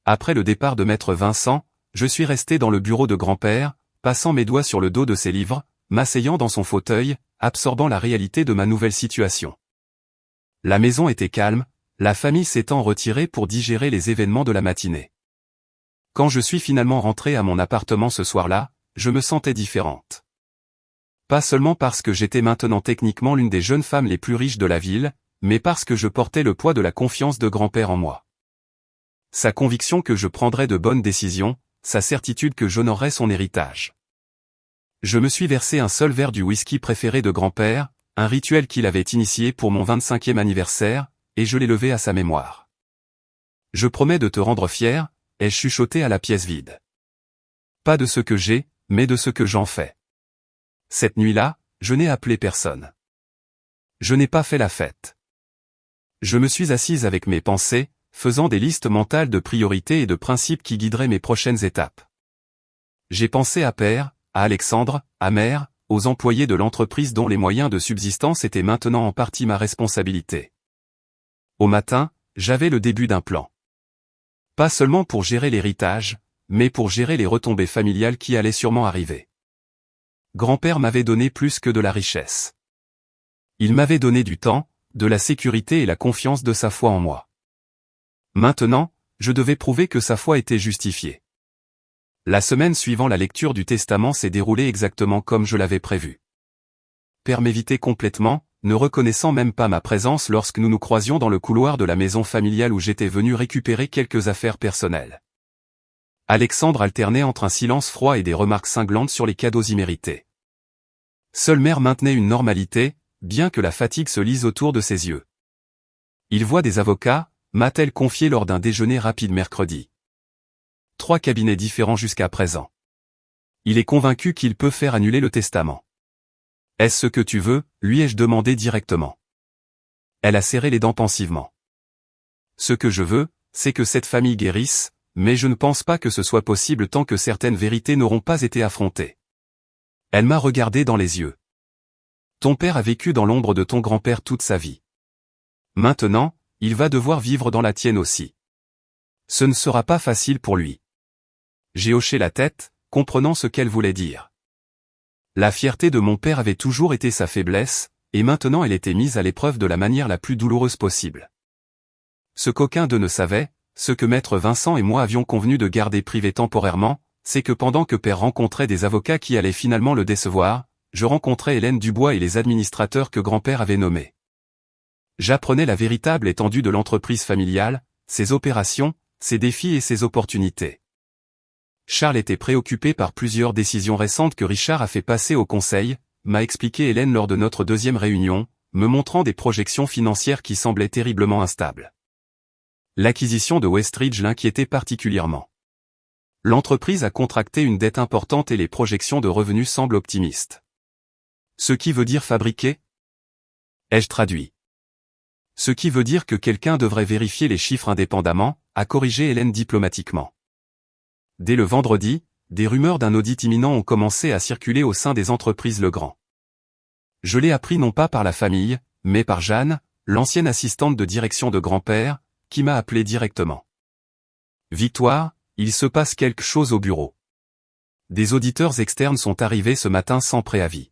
Après le départ de maître Vincent, je suis resté dans le bureau de grand-père, passant mes doigts sur le dos de ses livres, m'asseyant dans son fauteuil, absorbant la réalité de ma nouvelle situation. La maison était calme, la famille s'étant retirée pour digérer les événements de la matinée. Quand je suis finalement rentré à mon appartement ce soir-là, je me sentais différente. Pas seulement parce que j'étais maintenant techniquement l'une des jeunes femmes les plus riches de la ville, mais parce que je portais le poids de la confiance de grand-père en moi. Sa conviction que je prendrais de bonnes décisions, sa certitude que j'honorerais son héritage. Je me suis versé un seul verre du whisky préféré de grand-père, un rituel qu'il avait initié pour mon 25e anniversaire, et je l'ai levé à sa mémoire. Je promets de te rendre fier, ai-je chuchoté à la pièce vide. Pas de ce que j'ai, mais de ce que j'en fais. Cette nuit-là, je n'ai appelé personne. Je n'ai pas fait la fête. Je me suis assise avec mes pensées, faisant des listes mentales de priorités et de principes qui guideraient mes prochaines étapes. J'ai pensé à Père, à Alexandre, à Mère, aux employés de l'entreprise dont les moyens de subsistance étaient maintenant en partie ma responsabilité. Au matin, j'avais le début d'un plan. Pas seulement pour gérer l'héritage, mais pour gérer les retombées familiales qui allaient sûrement arriver. Grand-père m'avait donné plus que de la richesse. Il m'avait donné du temps, de la sécurité et la confiance de sa foi en moi. Maintenant, je devais prouver que sa foi était justifiée. La semaine suivant la lecture du testament s'est déroulée exactement comme je l'avais prévu. Père m'évitait complètement, ne reconnaissant même pas ma présence lorsque nous nous croisions dans le couloir de la maison familiale où j'étais venu récupérer quelques affaires personnelles. Alexandre alternait entre un silence froid et des remarques cinglantes sur les cadeaux immérités. Seule Mère maintenait une normalité, bien que la fatigue se lise autour de ses yeux. Il voit des avocats, m'a-t-elle confié lors d'un déjeuner rapide mercredi. 3 cabinets différents jusqu'à présent. Il est convaincu qu'il peut faire annuler le testament. Est-ce ce que tu veux, lui ai-je demandé directement. Elle a serré les dents pensivement. Ce que je veux, c'est que cette famille guérisse, mais je ne pense pas que ce soit possible tant que certaines vérités n'auront pas été affrontées. Elle m'a regardé dans les yeux. Ton père a vécu dans l'ombre de ton grand-père toute sa vie. Maintenant, il va devoir vivre dans la tienne aussi. Ce ne sera pas facile pour lui. J'ai hoché la tête, comprenant ce qu'elle voulait dire. La fierté de mon père avait toujours été sa faiblesse, et maintenant elle était mise à l'épreuve de la manière la plus douloureuse possible. Ce qu'aucun d'eux ne savait, ce que maître Vincent et moi avions convenu de garder privé temporairement, c'est que pendant que père rencontrait des avocats qui allaient finalement le décevoir, je rencontrais Hélène Dubois et les administrateurs que grand-père avait nommés. J'apprenais la véritable étendue de l'entreprise familiale, ses opérations, ses défis et ses opportunités. Charles était préoccupé par plusieurs décisions récentes que Richard a fait passer au conseil, m'a expliqué Hélène lors de notre deuxième réunion, me montrant des projections financières qui semblaient terriblement instables. L'acquisition de Westridge l'inquiétait particulièrement. L'entreprise a contracté une dette importante et les projections de revenus semblent optimistes. Ce qui veut dire fabriquer ? Ai-je traduit. Ce qui veut dire que quelqu'un devrait vérifier les chiffres indépendamment, a corrigé Hélène diplomatiquement. Dès le vendredi, des rumeurs d'un audit imminent ont commencé à circuler au sein des entreprises Legrand. Je l'ai appris non pas par la famille, mais par Jeanne, l'ancienne assistante de direction de grand-père, qui m'a appelé directement. Victoire, il se passe quelque chose au bureau. Des auditeurs externes sont arrivés ce matin sans préavis.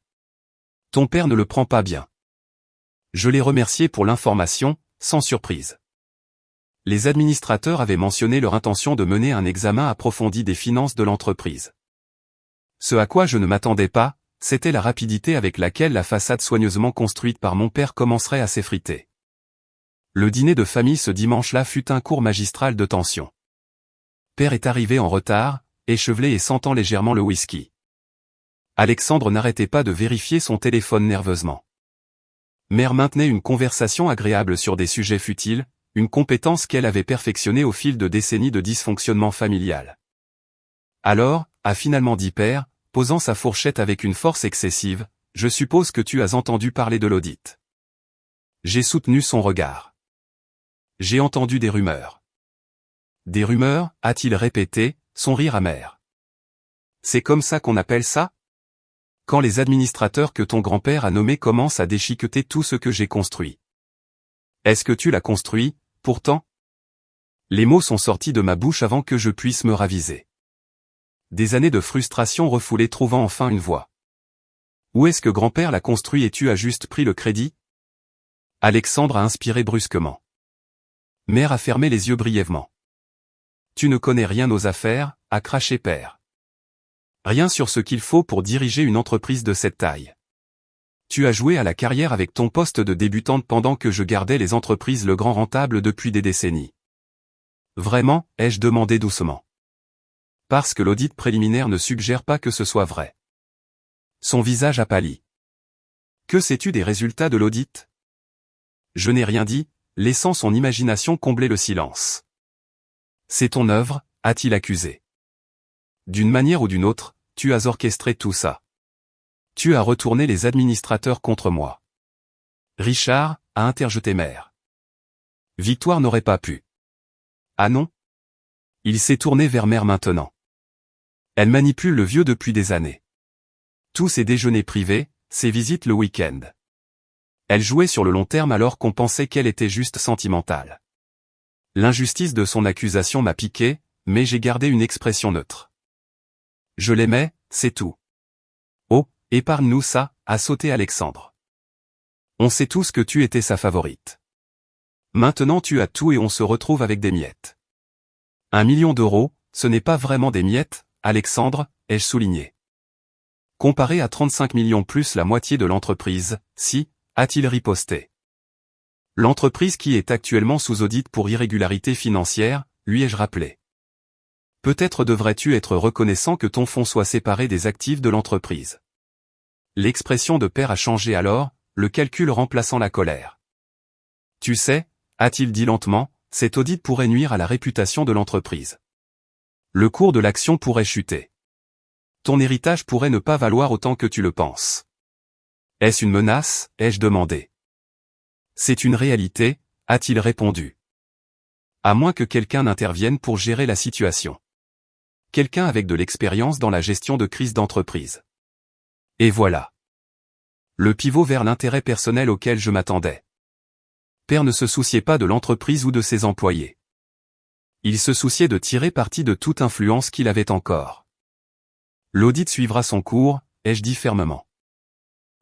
Ton père ne le prend pas bien. Je l'ai remercié pour l'information, sans surprise. Les administrateurs avaient mentionné leur intention de mener un examen approfondi des finances de l'entreprise. Ce à quoi je ne m'attendais pas, c'était la rapidité avec laquelle la façade soigneusement construite par mon père commencerait à s'effriter. Le dîner de famille ce dimanche-là fut un cours magistral de tension. Père est arrivé en retard, échevelé et sentant légèrement le whisky. Alexandre n'arrêtait pas de vérifier son téléphone nerveusement. Mère maintenait une conversation agréable sur des sujets futiles, une compétence qu'elle avait perfectionnée au fil de décennies de dysfonctionnement familial. Alors, a finalement dit Père, posant sa fourchette avec une force excessive, je suppose que tu as entendu parler de l'audit. J'ai soutenu son regard. J'ai entendu des rumeurs. Des rumeurs, a-t-il répété, son rire amer. C'est comme ça qu'on appelle ça ? Quand les administrateurs que ton grand-père a nommés commencent à déchiqueter tout ce que j'ai construit. Est-ce que tu l'as construit, pourtant ? Les mots sont sortis de ma bouche avant que je puisse me raviser. Des années de frustration refoulée trouvant enfin une voie. Où est-ce que grand-père l'a construit et tu as juste pris le crédit ? Alexandre a inspiré brusquement. Mère a fermé les yeux brièvement. Tu ne connais rien aux affaires, a craché Père. Rien sur ce qu'il faut pour diriger une entreprise de cette taille. Tu as joué à la carrière avec ton poste de débutante pendant que je gardais les entreprises Legrand rentables depuis des décennies. Vraiment, ai-je demandé doucement. Parce que l'audit préliminaire ne suggère pas que ce soit vrai. Son visage a pâli. Que sais-tu des résultats de l'audit ? Je n'ai rien dit, laissant son imagination combler le silence. C'est ton œuvre, a-t-il accusé. D'une manière ou d'une autre, tu as orchestré tout ça. Tu as retourné les administrateurs contre moi. Richard, a interjeté Mère. Victoire n'aurait pas pu. Ah non? Il s'est tourné vers Mère maintenant. Elle manipule le vieux depuis des années. Tous ses déjeuners privés, ses visites le week-end. Elle jouait sur le long terme alors qu'on pensait qu'elle était juste sentimentale. L'injustice de son accusation m'a piqué, mais j'ai gardé une expression neutre. Je l'aimais, c'est tout. Oh, épargne-nous ça, a sauté Alexandre. On sait tous que tu étais sa favorite. Maintenant tu as tout et on se retrouve avec des miettes. 1 million d'euros, ce n'est pas vraiment des miettes, Alexandre, ai-je souligné. Comparé à 35 millions plus la moitié de l'entreprise, si, a-t-il riposté. L'entreprise qui est actuellement sous audit pour irrégularité financière, lui ai-je rappelé. Peut-être devrais-tu être reconnaissant que ton fonds soit séparé des actifs de l'entreprise. L'expression de père a changé alors, le calcul remplaçant la colère. Tu sais, a-t-il dit lentement, cet audit pourrait nuire à la réputation de l'entreprise. Le cours de l'action pourrait chuter. Ton héritage pourrait ne pas valoir autant que tu le penses. Est-ce une menace, ai-je demandé. C'est une réalité, a-t-il répondu. À moins que quelqu'un n'intervienne pour gérer la situation. Quelqu'un avec de l'expérience dans la gestion de crise d'entreprise. Et voilà. Le pivot vers l'intérêt personnel auquel je m'attendais. Père ne se souciait pas de l'entreprise ou de ses employés. Il se souciait de tirer parti de toute influence qu'il avait encore. L'audit suivra son cours, ai-je dit fermement.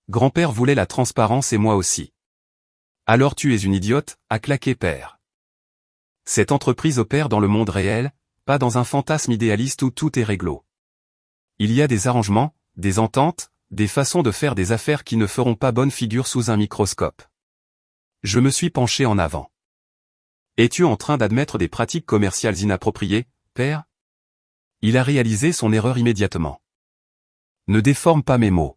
Grand-père voulait la transparence et moi aussi. Alors tu es une idiote, a claqué père. Cette entreprise opère dans le monde réel, pas dans un fantasme idéaliste où tout est réglo. Il y a des arrangements, des ententes, des façons de faire des affaires qui ne feront pas bonne figure sous un microscope. Je me suis penché en avant. Es-tu en train d'admettre des pratiques commerciales inappropriées, père? Il a réalisé son erreur immédiatement. Ne déforme pas mes mots.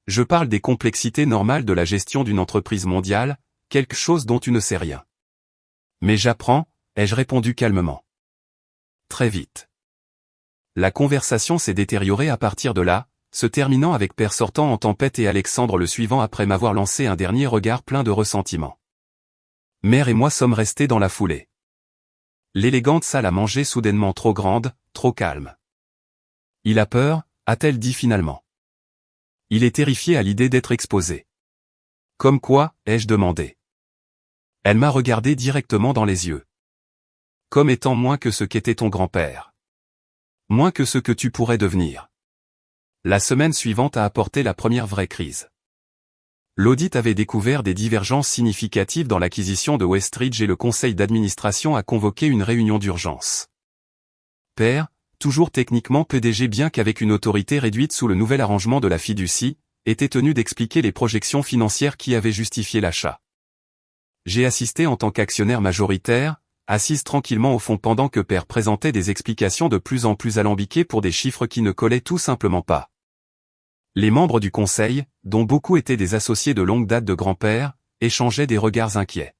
Je parle des complexités normales de la gestion d'une entreprise mondiale, quelque chose dont tu ne sais rien. Mais j'apprends, ai-je répondu calmement. Très vite. La conversation s'est détériorée à partir de là, se terminant avec père sortant en tempête et Alexandre le suivant après m'avoir lancé un dernier regard plein de ressentiment. Mère et moi sommes restés dans la foulée. L'élégante salle à manger soudainement trop grande, trop calme. Il a peur, a-t-elle dit finalement. Il est terrifié à l'idée d'être exposé. Comme quoi, ai-je demandé. Elle m'a regardé directement dans les yeux. Comme étant moins que ce qu'était ton grand-père. Moins que ce que tu pourrais devenir. La semaine suivante a apporté la première vraie crise. L'audit avait découvert des divergences significatives dans l'acquisition de Westridge et le conseil d'administration a convoqué une réunion d'urgence. Père, toujours techniquement PDG bien qu'avec une autorité réduite sous le nouvel arrangement de la fiducie, était tenu d'expliquer les projections financières qui avaient justifié l'achat. J'ai assisté en tant qu'actionnaire majoritaire, assise tranquillement au fond pendant que père présentait des explications de plus en plus alambiquées pour des chiffres qui ne collaient tout simplement pas. Les membres du conseil, dont beaucoup étaient des associés de longue date de grand-père, échangeaient des regards inquiets.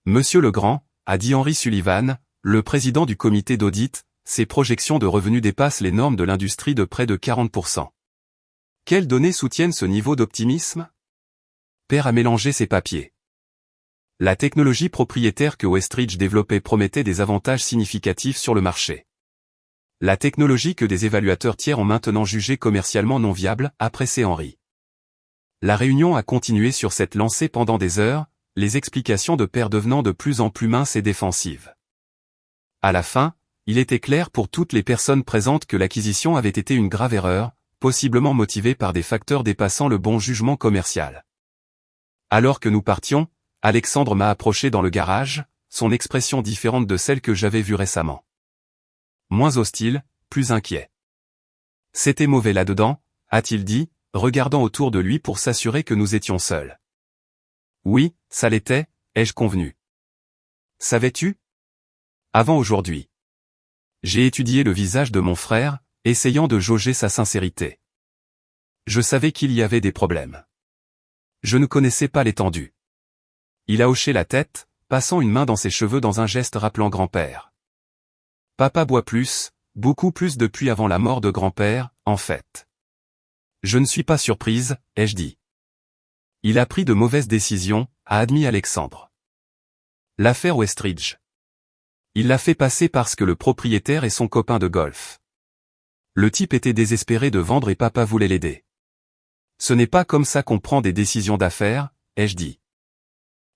Monsieur Legrand, a dit Henry Sullivan, le président du comité d'audit, ses projections de revenus dépassent les normes de l'industrie de près de 40%. Quelles données soutiennent ce niveau d'optimisme? Père a mélangé ses papiers. La technologie propriétaire que Westridge développait promettait des avantages significatifs sur le marché. La technologie que des évaluateurs tiers ont maintenant jugée commercialement non viable, a pressé Henry. La réunion a continué sur cette lancée pendant des heures, les explications de père devenant de plus en plus minces et défensives. À la fin, il était clair pour toutes les personnes présentes que l'acquisition avait été une grave erreur, possiblement motivée par des facteurs dépassant le bon jugement commercial. Alors que nous partions, Alexandre m'a approché dans le garage, son expression différente de celle que j'avais vue récemment. Moins hostile, plus inquiet. C'était mauvais là-dedans, a-t-il dit, regardant autour de lui pour s'assurer que nous étions seuls. Oui, ça l'était, ai-je convenu. Savais-tu? Avant aujourd'hui. J'ai étudié le visage de mon frère, essayant de jauger sa sincérité. Je savais qu'il y avait des problèmes. Je ne connaissais pas l'étendue. Il a hoché la tête, passant une main dans ses cheveux dans un geste rappelant grand-père. Papa boit plus, beaucoup plus depuis avant la mort de grand-père, en fait. Je ne suis pas surprise, ai-je dit. Il a pris de mauvaises décisions, a admis Alexandre. L'affaire Westridge. Il l'a fait passer parce que le propriétaire est son copain de golf. Le type était désespéré de vendre et papa voulait l'aider. Ce n'est pas comme ça qu'on prend des décisions d'affaires, ai-je dit.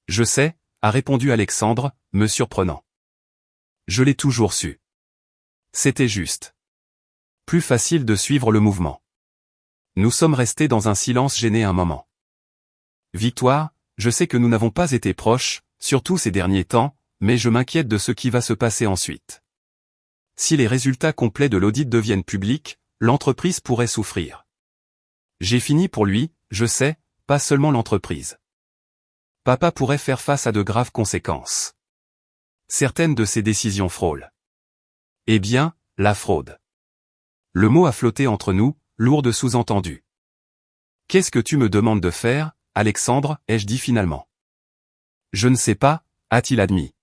Je sais, a répondu Alexandre, me surprenant. Je l'ai toujours su. C'était juste. Plus facile de suivre le mouvement. Nous sommes restés dans un silence gêné un moment. Victoire, je sais que nous n'avons pas été proches, surtout ces derniers temps, mais je m'inquiète de ce qui va se passer ensuite. Si les résultats complets de l'audit deviennent publics, l'entreprise pourrait souffrir. J'ai fini pour lui, je sais, pas seulement l'entreprise. Papa pourrait faire face à de graves conséquences. Certaines de ses décisions frôlent. Eh bien, la fraude. Le mot a flotté entre nous, lourd de sous-entendus. Qu'est-ce que tu me demandes de faire, Alexandre, ai-je dit finalement. Je ne sais pas, a-t-il admis.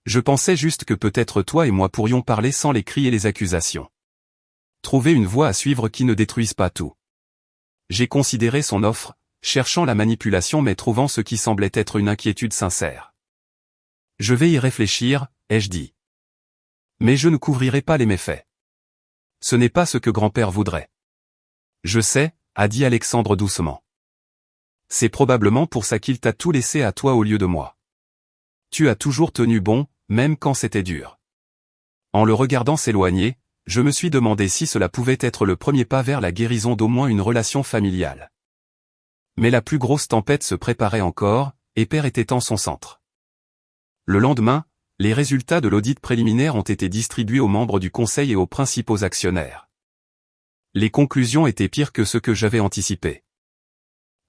Je pensais juste que peut-être toi et moi pourrions parler sans les cris et les accusations. Trouver une voie à suivre qui ne détruise pas tout. J'ai considéré son offre, cherchant la manipulation mais trouvant ce qui semblait être une inquiétude sincère. Je vais y réfléchir, ai-je dit. Mais je ne couvrirai pas les méfaits. Ce n'est pas ce que grand-père voudrait. Je sais, a dit Alexandre doucement. C'est probablement pour ça qu'il t'a tout laissé à toi au lieu de moi. Tu as toujours tenu bon, même quand c'était dur. En le regardant s'éloigner, je me suis demandé si cela pouvait être le premier pas vers la guérison d'au moins une relation familiale. Mais la plus grosse tempête se préparait encore, et Père était en son centre. Le lendemain, les résultats de l'audit préliminaire ont été distribués aux membres du conseil et aux principaux actionnaires. Les conclusions étaient pires que ce que j'avais anticipé.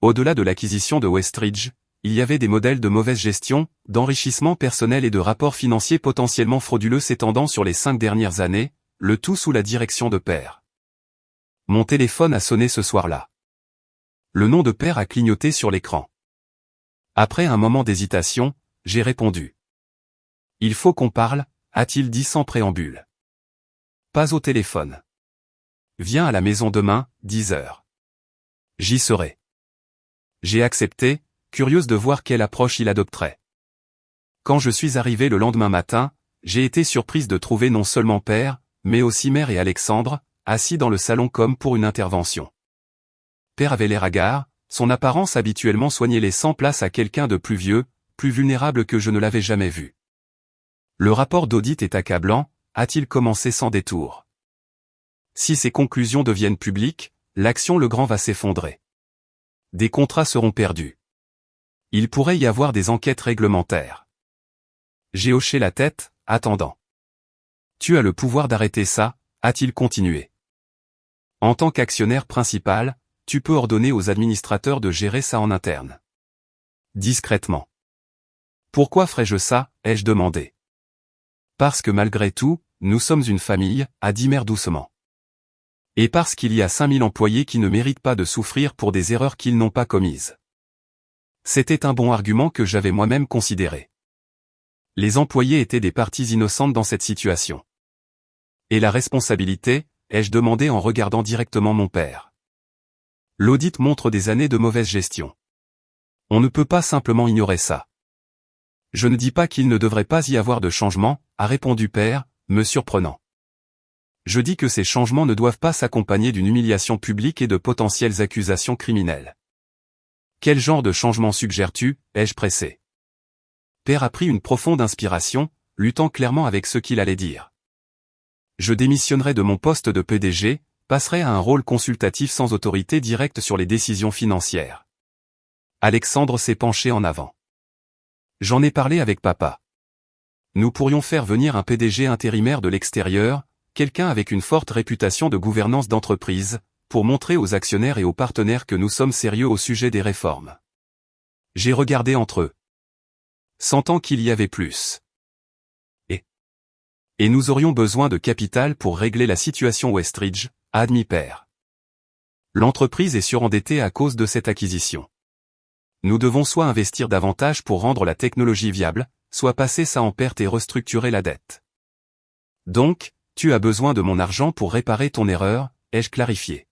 Au-delà de l'acquisition de Westridge, il y avait des modèles de mauvaise gestion, d'enrichissement personnel et de rapports financiers potentiellement frauduleux s'étendant sur les 5 dernières années, le tout sous la direction de Père. Mon téléphone a sonné ce soir-là. Le nom de Père a clignoté sur l'écran. Après un moment d'hésitation, j'ai répondu. Il faut qu'on parle, a-t-il dit sans préambule. Pas au téléphone. Viens à la maison demain, 10 heures. J'y serai. J'ai accepté, curieuse de voir quelle approche il adopterait. Quand je suis arrivé le lendemain matin, j'ai été surprise de trouver non seulement Père, mais aussi Mère et Alexandre, assis dans le salon comme pour une intervention. Père avait l'air hagard, son apparence habituellement soignée laissant place à quelqu'un de plus vieux, plus vulnérable que je ne l'avais jamais vu. Le rapport d'audit est accablant, a-t-il commencé sans détour. Si ces conclusions deviennent publiques, l'action Legrand va s'effondrer. Des contrats seront perdus. Il pourrait y avoir des enquêtes réglementaires. J'ai hoché la tête, attendant. Tu as le pouvoir d'arrêter ça, a-t-il continué. En tant qu'actionnaire principal, tu peux ordonner aux administrateurs de gérer ça en interne. Discrètement. Pourquoi ferais-je ça, ai-je demandé. Parce que malgré tout, nous sommes une famille, a dit Mère doucement. Et parce qu'il y a 5000 employés qui ne méritent pas de souffrir pour des erreurs qu'ils n'ont pas commises. C'était un bon argument que j'avais moi-même considéré. Les employés étaient des parties innocentes dans cette situation. Et la responsabilité, ai-je demandé en regardant directement mon père. L'audit montre des années de mauvaise gestion. On ne peut pas simplement ignorer ça. Je ne dis pas qu'il ne devrait pas y avoir de changement, a répondu Père, me surprenant. Je dis que ces changements ne doivent pas s'accompagner d'une humiliation publique et de potentielles accusations criminelles. Quel genre de changement suggères-tu, ai-je pressé. Père a pris une profonde inspiration, luttant clairement avec ce qu'il allait dire. Je démissionnerai de mon poste de PDG, passerai à un rôle consultatif sans autorité directe sur les décisions financières. Alexandre s'est penché en avant. J'en ai parlé avec papa. Nous pourrions faire venir un PDG intérimaire de l'extérieur, quelqu'un avec une forte réputation de gouvernance d'entreprise, pour montrer aux actionnaires et aux partenaires que nous sommes sérieux au sujet des réformes. J'ai regardé entre eux. Sentant qu'il y avait plus. Et nous aurions besoin de capital pour régler la situation Westridge, a admis Père. L'entreprise est surendettée à cause de cette acquisition. Nous devons soit investir davantage pour rendre la technologie viable, soit passer ça en perte et restructurer la dette. Donc, tu as besoin de mon argent pour réparer ton erreur, ai-je clarifié.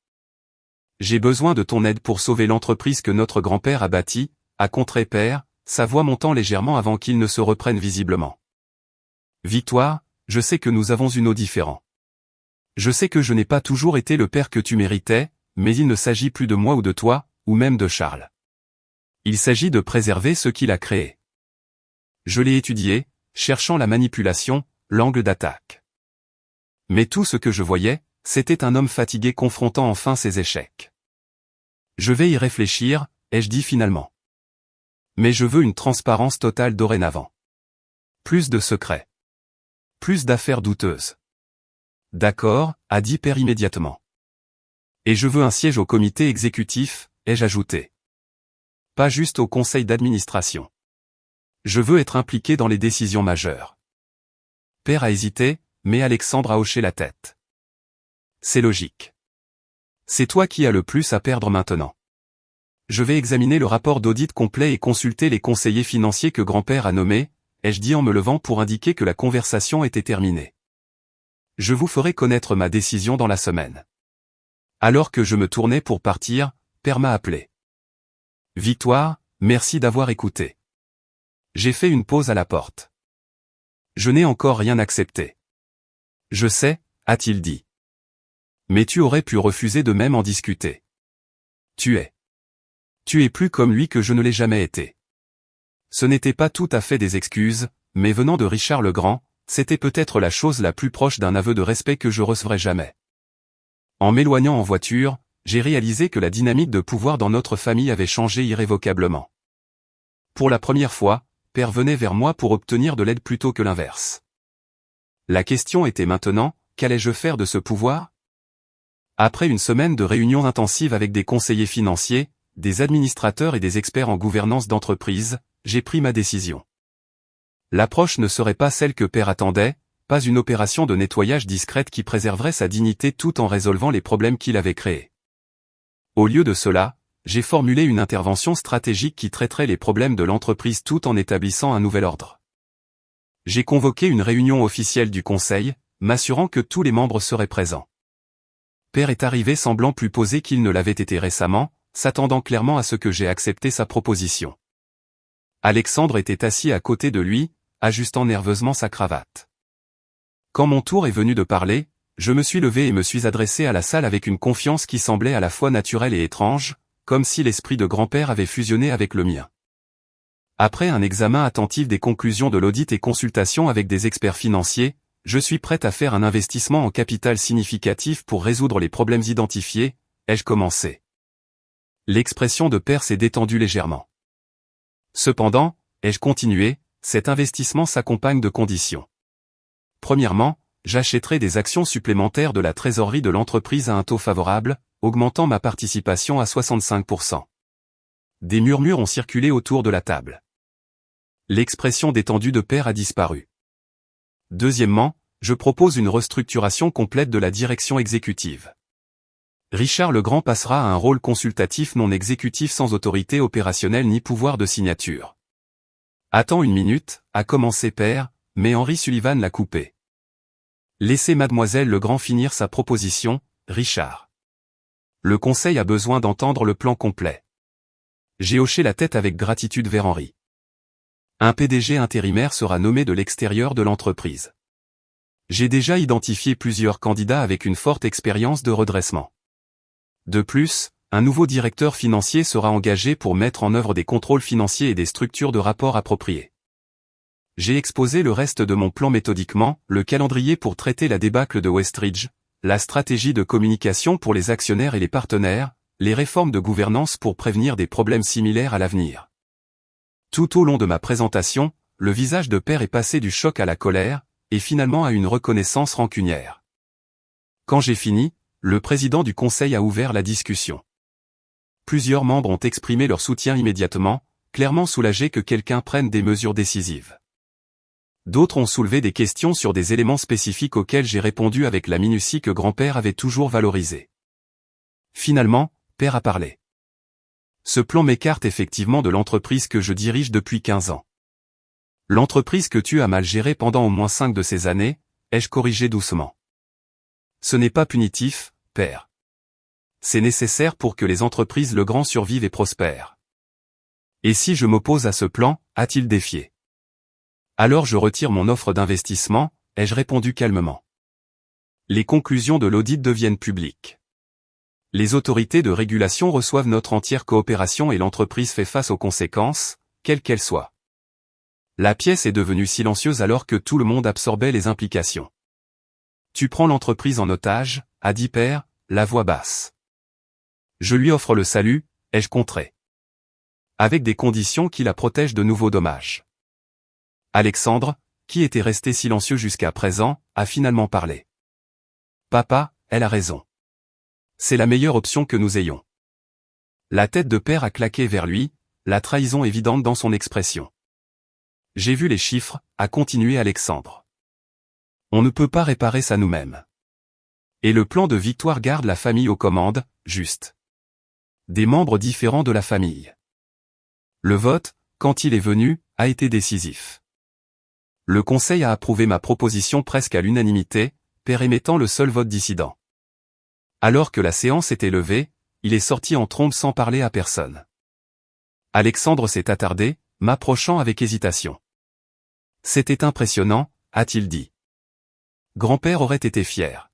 J'ai besoin de ton aide pour sauver l'entreprise que notre grand-père a bâtie, a contré Père, sa voix montant légèrement avant qu'il ne se reprenne visiblement. Victoire, je sais que nous avons une eau différente. Je sais que je n'ai pas toujours été le père que tu méritais, mais il ne s'agit plus de moi ou de toi, ou même de Charles. Il s'agit de préserver ce qu'il a créé. Je l'ai étudié, cherchant la manipulation, l'angle d'attaque. Mais tout ce que je voyais, c'était un homme fatigué confrontant enfin ses échecs. Je vais y réfléchir, ai-je dit finalement. Mais je veux une transparence totale dorénavant. Plus de secrets. Plus d'affaires douteuses. D'accord, a dit Père immédiatement. Et je veux un siège au comité exécutif, ai-je ajouté. Pas juste au conseil d'administration. Je veux être impliqué dans les décisions majeures. Père a hésité, mais Alexandre a hoché la tête. C'est logique. C'est toi qui as le plus à perdre maintenant. Je vais examiner le rapport d'audit complet et consulter les conseillers financiers que grand-père a nommés, ai-je dit en me levant pour indiquer que la conversation était terminée. Je vous ferai connaître ma décision dans la semaine. Alors que je me tournais pour partir, Père m'a appelé. Victoire, merci d'avoir écouté. J'ai fait une pause à la porte. Je n'ai encore rien accepté. Je sais, a-t-il dit. Mais tu aurais pu refuser de même en discuter. Tu es plus comme lui que je ne l'ai jamais été. Ce n'était pas tout à fait des excuses, mais venant de Richard le Grand, c'était peut-être la chose la plus proche d'un aveu de respect que je recevrai jamais. En m'éloignant en voiture, j'ai réalisé que la dynamique de pouvoir dans notre famille avait changé irrévocablement. Pour la première fois, Père venait vers moi pour obtenir de l'aide plutôt que l'inverse. La question était maintenant, qu'allais-je faire de ce pouvoir? Après une semaine de réunions intensives avec des conseillers financiers, des administrateurs et des experts en gouvernance d'entreprise, j'ai pris ma décision. L'approche ne serait pas celle que Père attendait, pas une opération de nettoyage discrète qui préserverait sa dignité tout en résolvant les problèmes qu'il avait créés. Au lieu de cela, j'ai formulé une intervention stratégique qui traiterait les problèmes de l'entreprise tout en établissant un nouvel ordre. J'ai convoqué une réunion officielle du conseil, m'assurant que tous les membres seraient présents. Père est arrivé semblant plus posé qu'il ne l'avait été récemment, s'attendant clairement à ce que j'ai accepté sa proposition. Alexandre était assis à côté de lui, ajustant nerveusement sa cravate. Quand mon tour est venu de parler, je me suis levé et me suis adressé à la salle avec une confiance qui semblait à la fois naturelle et étrange, comme si l'esprit de grand-père avait fusionné avec le mien. Après un examen attentif des conclusions de l'audit et consultation avec des experts financiers, je suis prêt à faire un investissement en capital significatif pour résoudre les problèmes identifiés, ai-je commencé. L'expression de Père s'est détendue légèrement. Cependant, ai-je continué, cet investissement s'accompagne de conditions. Premièrement, j'achèterai des actions supplémentaires de la trésorerie de l'entreprise à un taux favorable, augmentant ma participation à 65%. Des murmures ont circulé autour de la table. L'expression détendue de Père a disparu. Deuxièmement, je propose une restructuration complète de la direction exécutive. Richard le Grand passera à un rôle consultatif non exécutif sans autorité opérationnelle ni pouvoir de signature. Attends une minute, a commencé Père, mais Henry Sullivan l'a coupé. Laissez Mademoiselle le Grand finir sa proposition, Richard. Le conseil a besoin d'entendre le plan complet. J'ai hoché la tête avec gratitude vers Henry. Un PDG intérimaire sera nommé de l'extérieur de l'entreprise. J'ai déjà identifié plusieurs candidats avec une forte expérience de redressement. De plus, un nouveau directeur financier sera engagé pour mettre en œuvre des contrôles financiers et des structures de rapport appropriées. J'ai exposé le reste de mon plan méthodiquement, le calendrier pour traiter la débâcle de Westridge, la stratégie de communication pour les actionnaires et les partenaires, les réformes de gouvernance pour prévenir des problèmes similaires à l'avenir. Tout au long de ma présentation, le visage de Père est passé du choc à la colère, et finalement à une reconnaissance rancunière. Quand j'ai fini, le président du conseil a ouvert la discussion. Plusieurs membres ont exprimé leur soutien immédiatement, clairement soulagés que quelqu'un prenne des mesures décisives. D'autres ont soulevé des questions sur des éléments spécifiques auxquels j'ai répondu avec la minutie que grand-père avait toujours valorisée. Finalement, Père a parlé. Ce plan m'écarte effectivement de l'entreprise que je dirige depuis 15 ans. L'entreprise que tu as mal gérée pendant au moins 5 de ces années, ai-je corrigé doucement. Ce n'est pas punitif, Père. C'est nécessaire pour que les entreprises le grand survivent et prospèrent. Et si je m'oppose à ce plan, a-t-il défié. Alors je retire mon offre d'investissement, ai-je répondu calmement. Les conclusions de l'audit deviennent publiques. Les autorités de régulation reçoivent notre entière coopération et l'entreprise fait face aux conséquences, quelles qu'elles soient. La pièce est devenue silencieuse alors que tout le monde absorbait les implications. Tu prends l'entreprise en otage, a dit Per, la voix basse. Je lui offre le salut, ai-je contré. Avec des conditions qui la protègent de nouveaux dommages. Alexandre, qui était resté silencieux jusqu'à présent, a finalement parlé. Papa, elle a raison. C'est la meilleure option que nous ayons. La tête de Per a claqué vers lui, la trahison évidente dans son expression. J'ai vu les chiffres, a continué Alexandre. On ne peut pas réparer ça nous-mêmes. Et le plan de victoire garde la famille aux commandes, juste. Des membres différents de la famille. Le vote, quand il est venu, a été décisif. Le Conseil a approuvé ma proposition presque à l'unanimité, Per émettant le seul vote dissident. Alors que la séance était levée, il est sorti en trombe sans parler à personne. Alexandre s'est attardé, m'approchant avec hésitation. C'était impressionnant, a-t-il dit. Grand-père aurait été fier.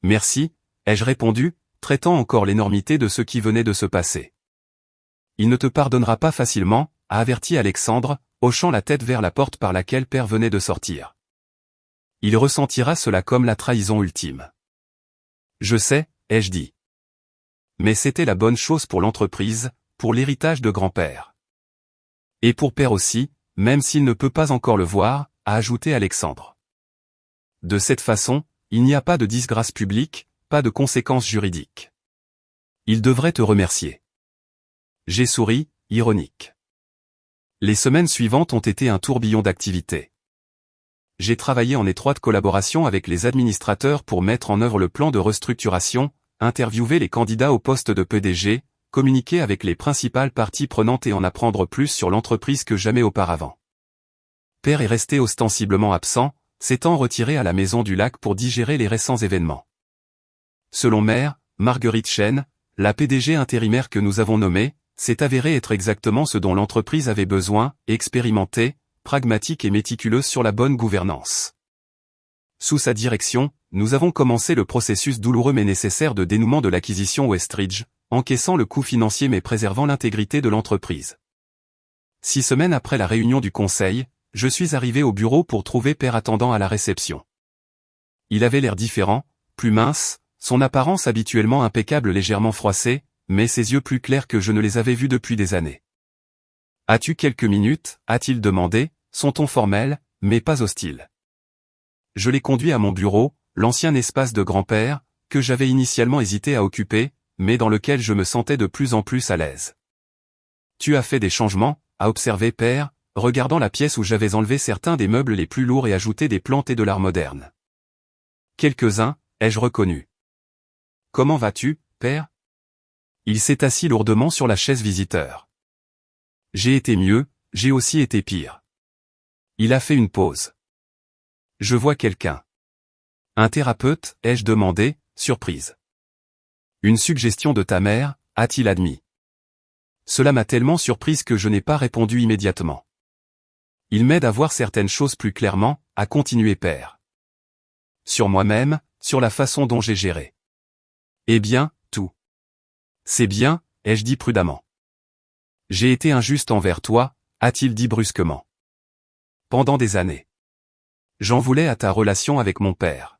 Merci, ai-je répondu, traitant encore l'énormité de ce qui venait de se passer. Il ne te pardonnera pas facilement, a averti Alexandre, hochant la tête vers la porte par laquelle Per venait de sortir. Il ressentira cela comme la trahison ultime. Je sais, ai-je dit. Mais c'était la bonne chose pour l'entreprise, pour l'héritage de grand-père. Et pour Per aussi, même s'il ne peut pas encore le voir, a ajouté Alexandre. De cette façon, il n'y a pas de disgrâce publique, pas de conséquences juridiques. Il devrait te remercier. J'ai souri, ironique. Les semaines suivantes ont été un tourbillon d'activités. J'ai travaillé en étroite collaboration avec les administrateurs pour mettre en œuvre le plan de restructuration, interviewer les candidats au poste de PDG, communiquer avec les principales parties prenantes et en apprendre plus sur l'entreprise que jamais auparavant. Per est resté ostensiblement absent, s'étant retiré à la Maison du Lac pour digérer les récents événements. Selon Mère, Marguerite Chen, la PDG intérimaire que nous avons nommée, s'est avérée être exactement ce dont l'entreprise avait besoin, expérimentée, pragmatique et méticuleuse sur la bonne gouvernance. Sous sa direction, nous avons commencé le processus douloureux mais nécessaire de dénouement de l'acquisition Westridge, encaissant le coût financier mais préservant l'intégrité de l'entreprise. 6 semaines après la réunion du conseil, je suis arrivé au bureau pour trouver Per attendant à la réception. Il avait l'air différent, plus mince, son apparence habituellement impeccable légèrement froissée, mais ses yeux plus clairs que je ne les avais vus depuis des années. « As-tu quelques minutes » a-t-il demandé, son ton formel, mais pas hostile. Je l'ai conduit à mon bureau, l'ancien espace de grand-père, que j'avais initialement hésité à occuper, mais dans lequel je me sentais de plus en plus à l'aise. « Tu as fait des changements » a observé Per, regardant la pièce où j'avais enlevé certains des meubles les plus lourds et ajouté des plantes et de l'art moderne. « Quelques-uns, ai-je reconnu. »« Comment vas-tu, Per ?» Il s'est assis lourdement sur la chaise visiteur. J'ai été mieux, j'ai aussi été pire. Il a fait une pause. Je vois quelqu'un. Un thérapeute, ai-je demandé, surprise. Une suggestion de ta mère, a-t-il admis. Cela m'a tellement surprise que je n'ai pas répondu immédiatement. Il m'aide à voir certaines choses plus clairement, a continué Per. Sur moi-même, sur la façon dont j'ai géré. Eh bien, tout. C'est bien, ai-je dit prudemment. J'ai été injuste envers toi, a-t-il dit brusquement. Pendant des années. J'en voulais à ta relation avec mon père.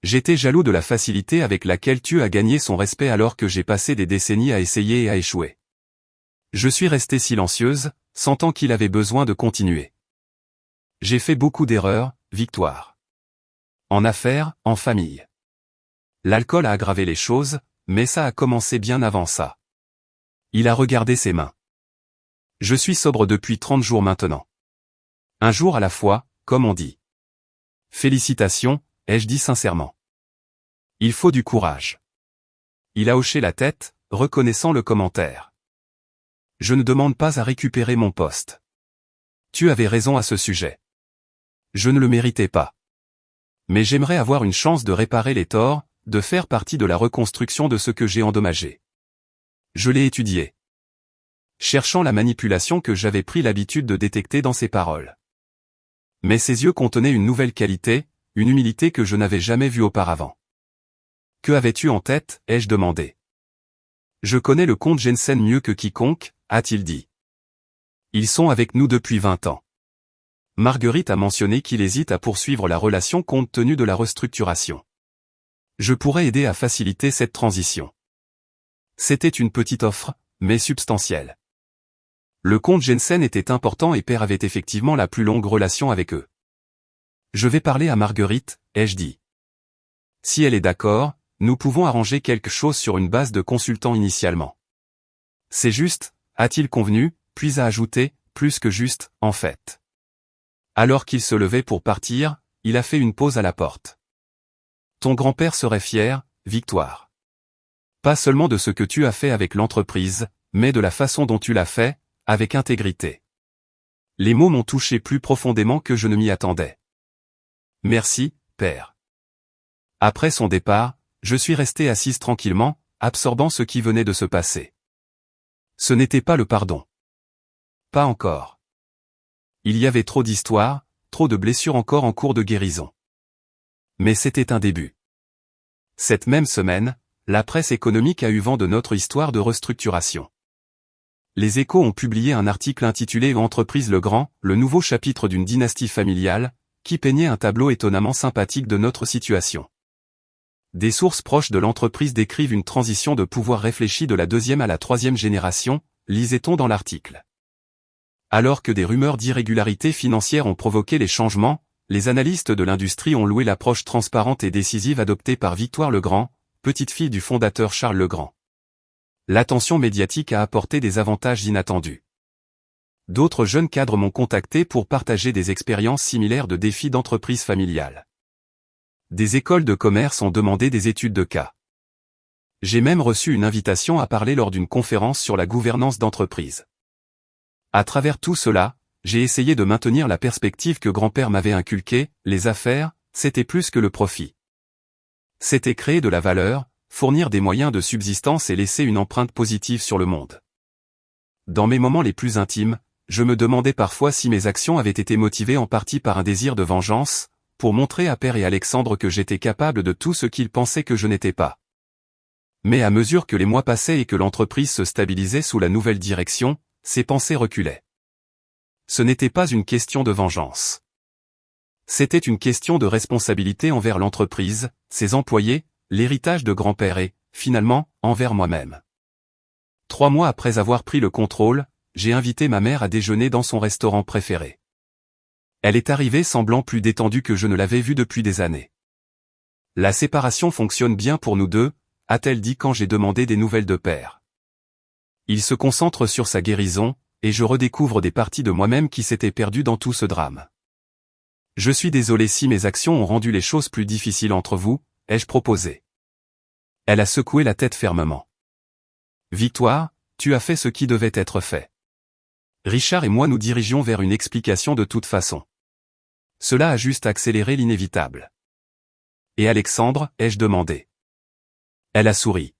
J'étais jaloux de la facilité avec laquelle tu as gagné son respect alors que j'ai passé des décennies à essayer et à échouer. Je suis restée silencieuse, sentant qu'il avait besoin de continuer. J'ai fait beaucoup d'erreurs, Victoire. En affaires, en famille. L'alcool a aggravé les choses, mais ça a commencé bien avant ça. Il a regardé ses mains. Je suis sobre depuis 30 jours maintenant. Un jour à la fois, comme on dit. Félicitations, ai-je dit sincèrement. Il faut du courage. Il a hoché la tête, reconnaissant le commentaire. Je ne demande pas à récupérer mon poste. Tu avais raison à ce sujet. Je ne le méritais pas. Mais j'aimerais avoir une chance de réparer les torts, de faire partie de la reconstruction de ce que j'ai endommagé. Je l'ai étudié. cherchant la manipulation que j'avais pris l'habitude de détecter dans ses paroles. Mais ses yeux contenaient une nouvelle qualité, une humilité que je n'avais jamais vue auparavant. « Que avais-tu en tête ?» ai-je demandé. « Je connais le comte Jensen mieux que quiconque », a-t-il dit. « Ils sont avec nous depuis 20 ans. » Marguerite a mentionné qu'il hésite à poursuivre la relation compte tenu de la restructuration. Je pourrais aider à faciliter cette transition. C'était une petite offre, mais substantielle. Le comte Jensen était important et Père avait effectivement la plus longue relation avec eux. Je vais parler à Marguerite, ai-je dit. Si elle est d'accord, nous pouvons arranger quelque chose sur une base de consultant initialement. C'est juste, a-t-il convenu, puis a ajouté, plus que juste, en fait. Alors qu'il se levait pour partir, il a fait une pause à la porte. Ton grand-père serait fier, Victoire. Pas seulement de ce que tu as fait avec l'entreprise, mais de la façon dont tu l'as fait, avec intégrité. Les mots m'ont touché plus profondément que je ne m'y attendais. Merci, père. Après son départ, je suis resté assise tranquillement, absorbant ce qui venait de se passer. Ce n'était pas le pardon. Pas encore. Il y avait trop d'histoires, trop de blessures encore en cours de guérison. Mais c'était un début. Cette même semaine, la presse économique a eu vent de notre histoire de restructuration. Les Échos ont publié un article intitulé « Entreprise Legrand, le nouveau chapitre d'une dynastie familiale », qui peignait un tableau étonnamment sympathique de notre situation. Des sources proches de l'entreprise décrivent une transition de pouvoir réfléchie de la deuxième à la troisième génération, lisait-on dans l'article. Alors que des rumeurs d'irrégularités financières ont provoqué les changements, les analystes de l'industrie ont loué l'approche transparente et décisive adoptée par Victoire Legrand, petite-fille du fondateur Charles Legrand. L'attention médiatique a apporté des avantages inattendus. D'autres jeunes cadres m'ont contacté pour partager des expériences similaires de défis d'entreprise familiale. Des écoles de commerce ont demandé des études de cas. J'ai même reçu une invitation à parler lors d'une conférence sur la gouvernance d'entreprise. À travers tout cela, j'ai essayé de maintenir la perspective que grand-père m'avait inculquée, les affaires, c'était plus que le profit. C'était créer de la valeur, fournir des moyens de subsistance et laisser une empreinte positive sur le monde. Dans mes moments les plus intimes, je me demandais parfois si mes actions avaient été motivées en partie par un désir de vengeance, pour montrer à Père et Alexandre que j'étais capable de tout ce qu'ils pensaient que je n'étais pas. Mais à mesure que les mois passaient et que l'entreprise se stabilisait sous la nouvelle direction, ces pensées reculaient. Ce n'était pas une question de vengeance. C'était une question de responsabilité envers l'entreprise, ses employés, l'héritage de grand-père et, finalement, envers moi-même. 3 mois après avoir pris le contrôle, j'ai invité ma mère à déjeuner dans son restaurant préféré. Elle est arrivée semblant plus détendue que je ne l'avais vue depuis des années. La séparation fonctionne bien pour nous deux, a-t-elle dit quand j'ai demandé des nouvelles de Père. Il se concentre sur sa guérison, et je redécouvre des parties de moi-même qui s'étaient perdues dans tout ce drame. Je suis désolé si mes actions ont rendu les choses plus difficiles entre vous, ai-je proposé. Elle a secoué la tête fermement. Victoire, tu as fait ce qui devait être fait. Richard et moi nous dirigions vers une explication de toute façon. Cela a juste accéléré l'inévitable. Et Alexandre, ai-je demandé. Elle a souri.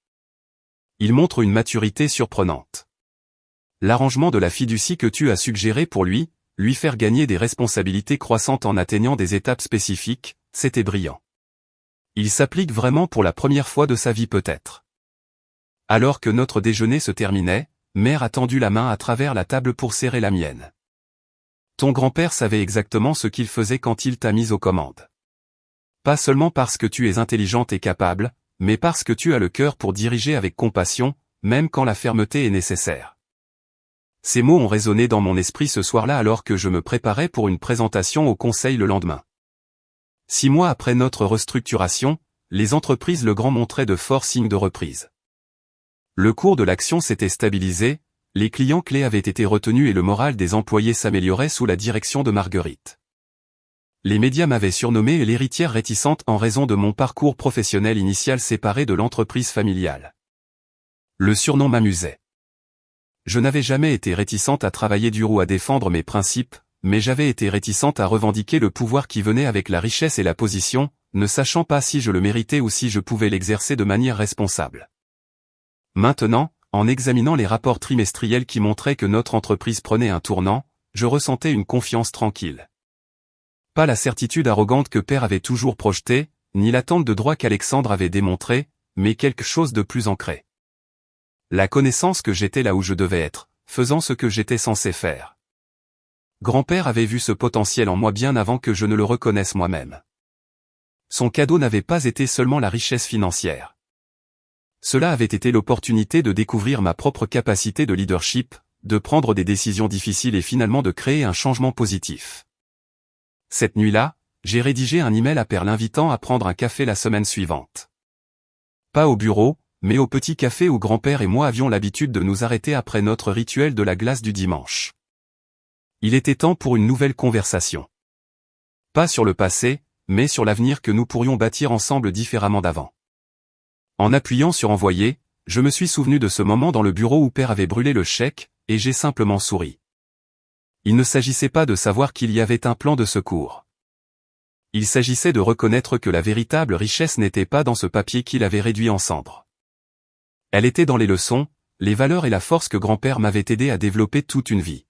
Il montre une maturité surprenante. L'arrangement de la fiducie que tu as suggéré pour lui faire gagner des responsabilités croissantes en atteignant des étapes spécifiques, c'était brillant. Il s'applique vraiment pour la première fois de sa vie peut-être. Alors que notre déjeuner se terminait, Mère a tendu la main à travers la table pour serrer la mienne. Ton grand-père savait exactement ce qu'il faisait quand il t'a mise aux commandes. Pas seulement parce que tu es intelligente et capable, mais parce que tu as le cœur pour diriger avec compassion, même quand la fermeté est nécessaire. Ces mots ont résonné dans mon esprit ce soir-là alors que je me préparais pour une présentation au conseil le lendemain. 6 mois après notre restructuration, les entreprises Legrand montraient de forts signes de reprise. Le cours de l'action s'était stabilisé, les clients clés avaient été retenus et le moral des employés s'améliorait sous la direction de Marguerite. Les médias m'avaient surnommé l'héritière réticente en raison de mon parcours professionnel initial séparé de l'entreprise familiale. Le surnom m'amusait. Je n'avais jamais été réticente à travailler dur ou à défendre mes principes, mais j'avais été réticente à revendiquer le pouvoir qui venait avec la richesse et la position, ne sachant pas si je le méritais ou si je pouvais l'exercer de manière responsable. Maintenant, en examinant les rapports trimestriels qui montraient que notre entreprise prenait un tournant, je ressentais une confiance tranquille. Pas la certitude arrogante que Père avait toujours projetée, ni l'attente de droit qu'Alexandre avait démontrée, mais quelque chose de plus ancré. La connaissance que j'étais là où je devais être, faisant ce que j'étais censé faire. Grand-père avait vu ce potentiel en moi bien avant que je ne le reconnaisse moi-même. Son cadeau n'avait pas été seulement la richesse financière. Cela avait été l'opportunité de découvrir ma propre capacité de leadership, de prendre des décisions difficiles et finalement de créer un changement positif. Cette nuit-là, j'ai rédigé un email à Père l'invitant à prendre un café la semaine suivante. Pas au bureau, mais au petit café où grand-père et moi avions l'habitude de nous arrêter après notre rituel de la glace du dimanche. Il était temps pour une nouvelle conversation. Pas sur le passé, mais sur l'avenir que nous pourrions bâtir ensemble différemment d'avant. En appuyant sur envoyer, je me suis souvenu de ce moment dans le bureau où Père avait brûlé le chèque, et j'ai simplement souri. Il ne s'agissait pas de savoir qu'il y avait un plan de secours. Il s'agissait de reconnaître que la véritable richesse n'était pas dans ce papier qu'il avait réduit en cendres. Elle était dans les leçons, les valeurs et la force que grand-père m'avait aidé à développer toute une vie.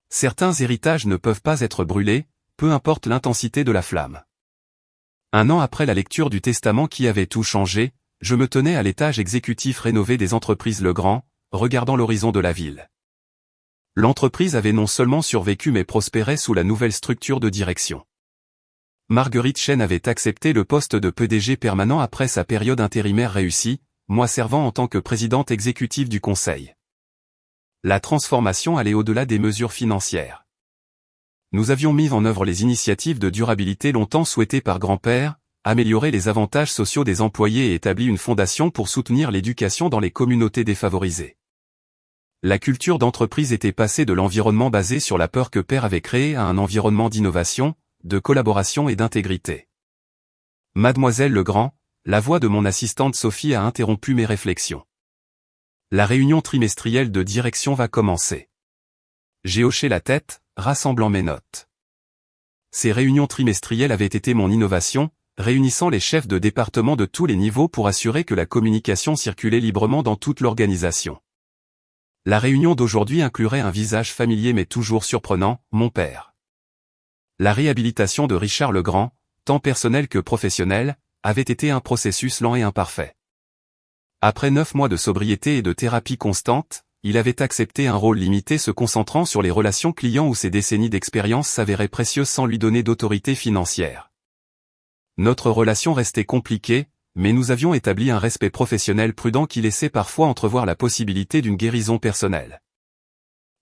Certains héritages ne peuvent pas être brûlés, peu importe l'intensité de la flamme. Un an après la lecture du testament qui avait tout changé, je me tenais à l'étage exécutif rénové des entreprises Legrand, regardant l'horizon de la ville. L'entreprise avait non seulement survécu mais prospérait sous la nouvelle structure de direction. Marguerite Chen avait accepté le poste de PDG permanent après sa période intérimaire réussie, moi servant en tant que présidente exécutive du conseil. La transformation allait au-delà des mesures financières. Nous avions mis en œuvre les initiatives de durabilité longtemps souhaitées par grand-père, amélioré les avantages sociaux des employés et établi une fondation pour soutenir l'éducation dans les communautés défavorisées. La culture d'entreprise était passée de l'environnement basé sur la peur que Père avait créé à un environnement d'innovation, de collaboration et d'intégrité. Mademoiselle Legrand, la voix de mon assistante Sophie a interrompu mes réflexions. La réunion trimestrielle de direction va commencer. J'ai hoché la tête, rassemblant mes notes. Ces réunions trimestrielles avaient été mon innovation, réunissant les chefs de département de tous les niveaux pour assurer que la communication circulait librement dans toute l'organisation. La réunion d'aujourd'hui inclurait un visage familier mais toujours surprenant, mon père. La réhabilitation de Richard Legrand, tant personnelle que professionnelle, avait été un processus lent et imparfait. Après 9 mois de sobriété et de thérapie constante, il avait accepté un rôle limité se concentrant sur les relations clients où ses décennies d'expérience s'avéraient précieuses sans lui donner d'autorité financière. Notre relation restait compliquée, mais nous avions établi un respect professionnel prudent qui laissait parfois entrevoir la possibilité d'une guérison personnelle.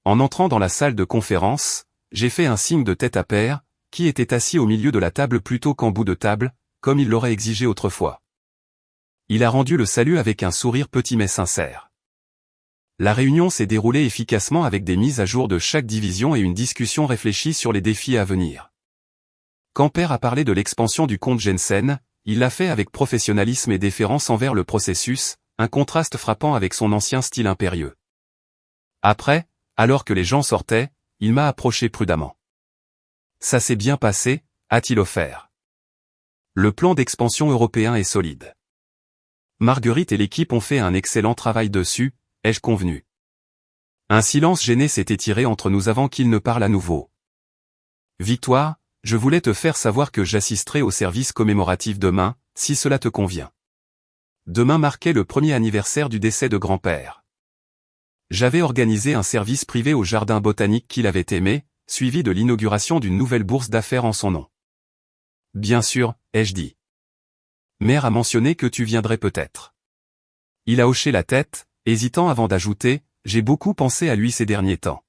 En entrant dans la salle de conférence, j'ai fait un signe de tête à Père, qui était assis au milieu de la table plutôt qu'en bout de table, comme il l'aurait exigé autrefois. Il a rendu le salut avec un sourire petit mais sincère. La réunion s'est déroulée efficacement avec des mises à jour de chaque division et une discussion réfléchie sur les défis à venir. Quand Père a parlé de l'expansion du compte Jensen, il l'a fait avec professionnalisme et déférence envers le processus, un contraste frappant avec son ancien style impérieux. Après, alors que les gens sortaient, il m'a approché prudemment. Ça s'est bien passé, a-t-il offert. Le plan d'expansion européen est solide. Marguerite et l'équipe ont fait un excellent travail dessus, ai-je convenu. Un silence gêné s'est étiré entre nous avant qu'il ne parle à nouveau. Victoire, je voulais te faire savoir que j'assisterai au service commémoratif demain, si cela te convient. Demain marquait le premier anniversaire du décès de grand-père. J'avais organisé un service privé au jardin botanique qu'il avait aimé, suivi de l'inauguration d'une nouvelle bourse d'affaires en son nom. Bien sûr, ai-je dit. Mère a mentionné que tu viendrais peut-être. Il a hoché la tête, hésitant avant d'ajouter, j'ai beaucoup pensé à lui ces derniers temps.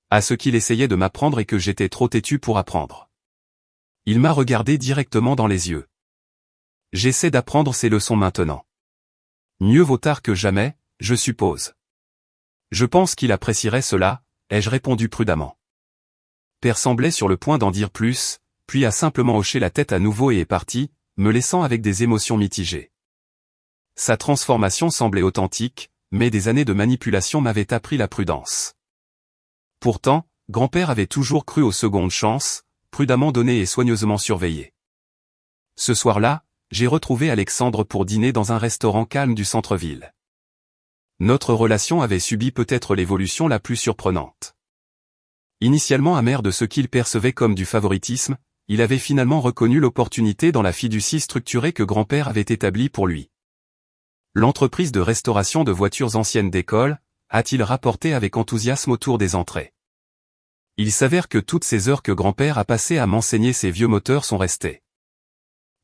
À ce qu'il essayait de m'apprendre et que j'étais trop têtu pour apprendre. Il m'a regardé directement dans les yeux. J'essaie d'apprendre ces leçons maintenant. Mieux vaut tard que jamais, je suppose. Je pense qu'il apprécierait cela, ai-je répondu prudemment. Père semblait sur le point d'en dire plus, puis a simplement hoché la tête à nouveau et est parti, me laissant avec des émotions mitigées. Sa transformation semblait authentique, mais des années de manipulation m'avaient appris la prudence. Pourtant, grand-père avait toujours cru aux secondes chances, prudemment données et soigneusement surveillées. Ce soir-là, j'ai retrouvé Alexandre pour dîner dans un restaurant calme du centre-ville. notre relation avait subi peut-être l'évolution la plus surprenante. Initialement amer de ce qu'il percevait comme du favoritisme, il avait finalement reconnu l'opportunité dans la fiducie structurée que grand-père avait établie pour lui. L'entreprise de restauration de voitures anciennes d'école, a-t-il rapporté avec enthousiasme autour des entrées. Il s'avère que toutes ces heures que grand-père a passées à m'enseigner ces vieux moteurs sont restées.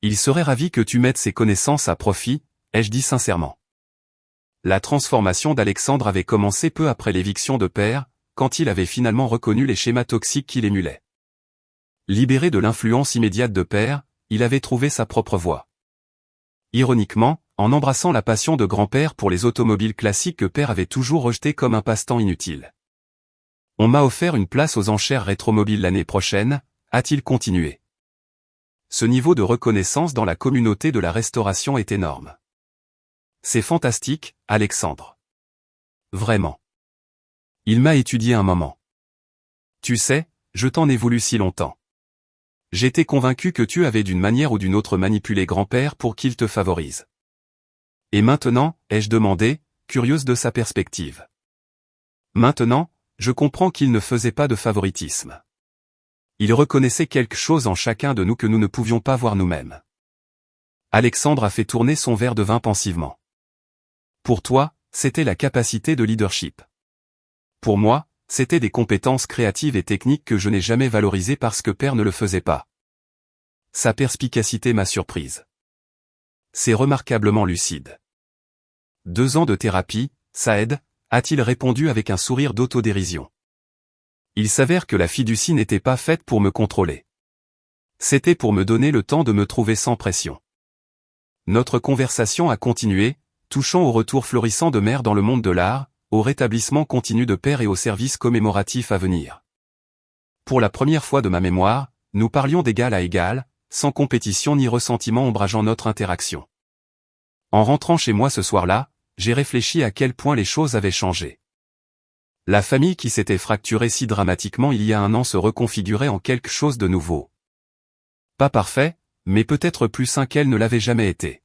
Il serait ravi que tu mettes ces connaissances à profit, ai-je dit sincèrement. La transformation d'Alexandre avait commencé peu après l'éviction de père, quand il avait finalement reconnu les schémas toxiques qui l'émulaient. Libéré de l'influence immédiate de père, il avait trouvé sa propre voie. Ironiquement, en embrassant la passion de grand-père pour les automobiles classiques que père avait toujours rejeté comme un passe-temps inutile. On m'a offert une place aux enchères rétromobiles l'année prochaine, a-t-il continué. Ce niveau de reconnaissance dans la communauté de la restauration est énorme. C'est fantastique, Alexandre. Vraiment. Il m'a étudié un moment. Tu sais, je t'en ai voulu si longtemps. J'étais convaincu que tu avais d'une manière ou d'une autre manipulé grand-père pour qu'il te favorise. Et maintenant, ai-je demandé, curieuse de sa perspective. Maintenant, je comprends qu'il ne faisait pas de favoritisme. Il reconnaissait quelque chose en chacun de nous que nous ne pouvions pas voir nous-mêmes. Alexandre a fait tourner son verre de vin pensivement. Pour toi, c'était la capacité de leadership. Pour moi, c'était des compétences créatives et techniques que je n'ai jamais valorisées parce que père ne le faisait pas. Sa perspicacité m'a surprise. C'est remarquablement lucide. 2 ans de thérapie, ça aide, a-t-il répondu avec un sourire d'autodérision. Il s'avère que la fiducie n'était pas faite pour me contrôler. C'était pour me donner le temps de me trouver sans pression. Notre conversation a continué, touchant au retour florissant de mère dans le monde de l'art, au rétablissement continu de père et au service commémoratif à venir. Pour la première fois de ma mémoire, nous parlions d'égal à égal, sans compétition ni ressentiment ombrageant notre interaction. En rentrant chez moi ce soir-là, j'ai réfléchi à quel point les choses avaient changé. La famille qui s'était fracturée si dramatiquement il y a un an se reconfigurait en quelque chose de nouveau. Pas parfait, mais peut-être plus sain qu'elle ne l'avait jamais été.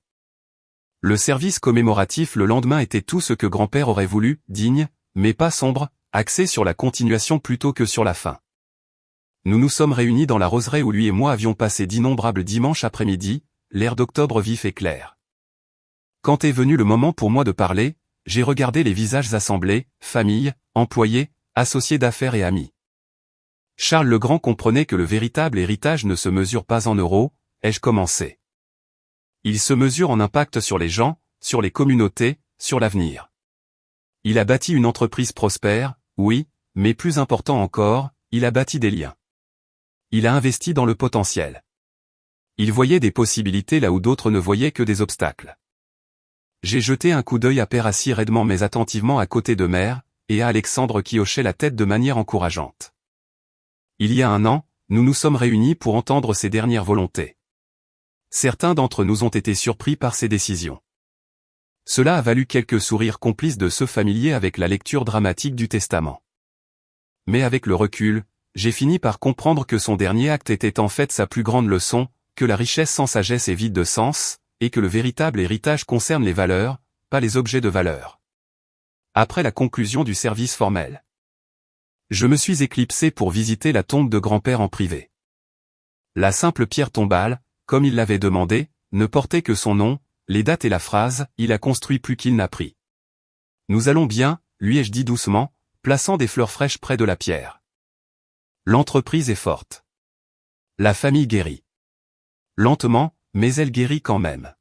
Le service commémoratif le lendemain était tout ce que grand-père aurait voulu, digne, mais pas sombre, axé sur la continuation plutôt que sur la fin. Nous nous sommes réunis dans la roseraie où lui et moi avions passé d'innombrables dimanches après-midi, l'air d'octobre vif et clair. Quand est venu le moment pour moi de parler, j'ai regardé les visages assemblés, famille, employés, associés d'affaires et amis. Charles Legrand comprenait que le véritable héritage ne se mesure pas en euros, ai-je commencé. Il se mesure en impact sur les gens, sur les communautés, sur l'avenir. Il a bâti une entreprise prospère, oui, mais plus important encore, il a bâti des liens. Il a investi dans le potentiel. Il voyait des possibilités là où d'autres ne voyaient que des obstacles. J'ai jeté un coup d'œil à père assis raidement mais attentivement à côté de mère, et à Alexandre qui hochait la tête de manière encourageante. Il y a un an, nous nous sommes réunis pour entendre ses dernières volontés. Certains d'entre nous ont été surpris par ses décisions. Cela a valu quelques sourires complices de ceux familiers avec la lecture dramatique du testament. Mais avec le recul, j'ai fini par comprendre que son dernier acte était en fait sa plus grande leçon, que la richesse sans sagesse est vide de sens, et que le véritable héritage concerne les valeurs, pas les objets de valeur. Après la conclusion du service formel, je me suis éclipsé pour visiter la tombe de grand-père en privé. La simple pierre tombale, comme il l'avait demandé, ne portait que son nom, les dates et la phrase « Il a construit plus qu'il n'a pris ». Nous allons bien, lui ai-je dit doucement, plaçant des fleurs fraîches près de la pierre. L'entreprise est forte. La famille guérit. Lentement, mais elle guérit quand même.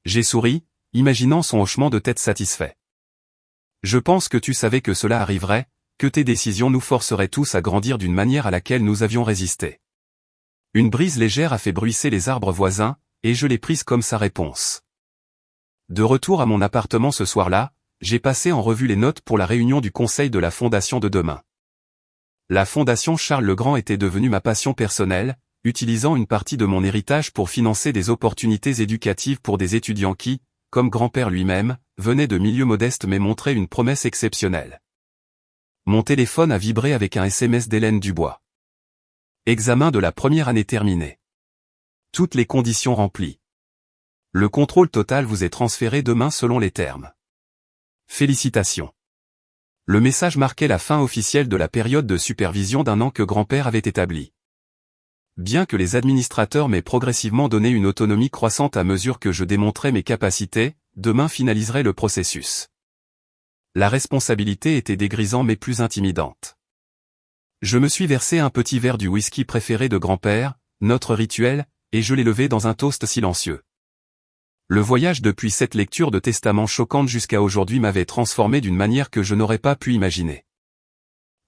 J'ai souri, imaginant son hochement de tête satisfait. Je pense que tu savais que cela arriverait, que tes décisions nous forceraient tous à grandir d'une manière à laquelle nous avions résisté. Une brise légère a fait bruisser les arbres voisins, et je l'ai prise comme sa réponse. De retour à mon appartement ce soir-là, j'ai passé en revue les notes pour la réunion du conseil de la fondation de demain. La fondation Charles Legrand était devenue ma passion personnelle, utilisant une partie de mon héritage pour financer des opportunités éducatives pour des étudiants qui, comme grand-père lui-même, venaient de milieux modestes mais montraient une promesse exceptionnelle. Mon téléphone a vibré avec un SMS d'Hélène Dubois. Examen de la première année terminée. Toutes les conditions remplies. Le contrôle total vous est transféré demain selon les termes. Félicitations. Le message marquait la fin officielle de la période de supervision d'1 an que grand-père avait établie. Bien que les administrateurs m'aient progressivement donné une autonomie croissante à mesure que je démontrais mes capacités, demain finaliserait le processus. La responsabilité était dégrisante mais plus intimidante. Je me suis versé un petit verre du whisky préféré de grand-père, notre rituel, et je l'ai levé dans un toast silencieux. Le voyage depuis cette lecture de testament choquante jusqu'à aujourd'hui m'avait transformé d'une manière que je n'aurais pas pu imaginer.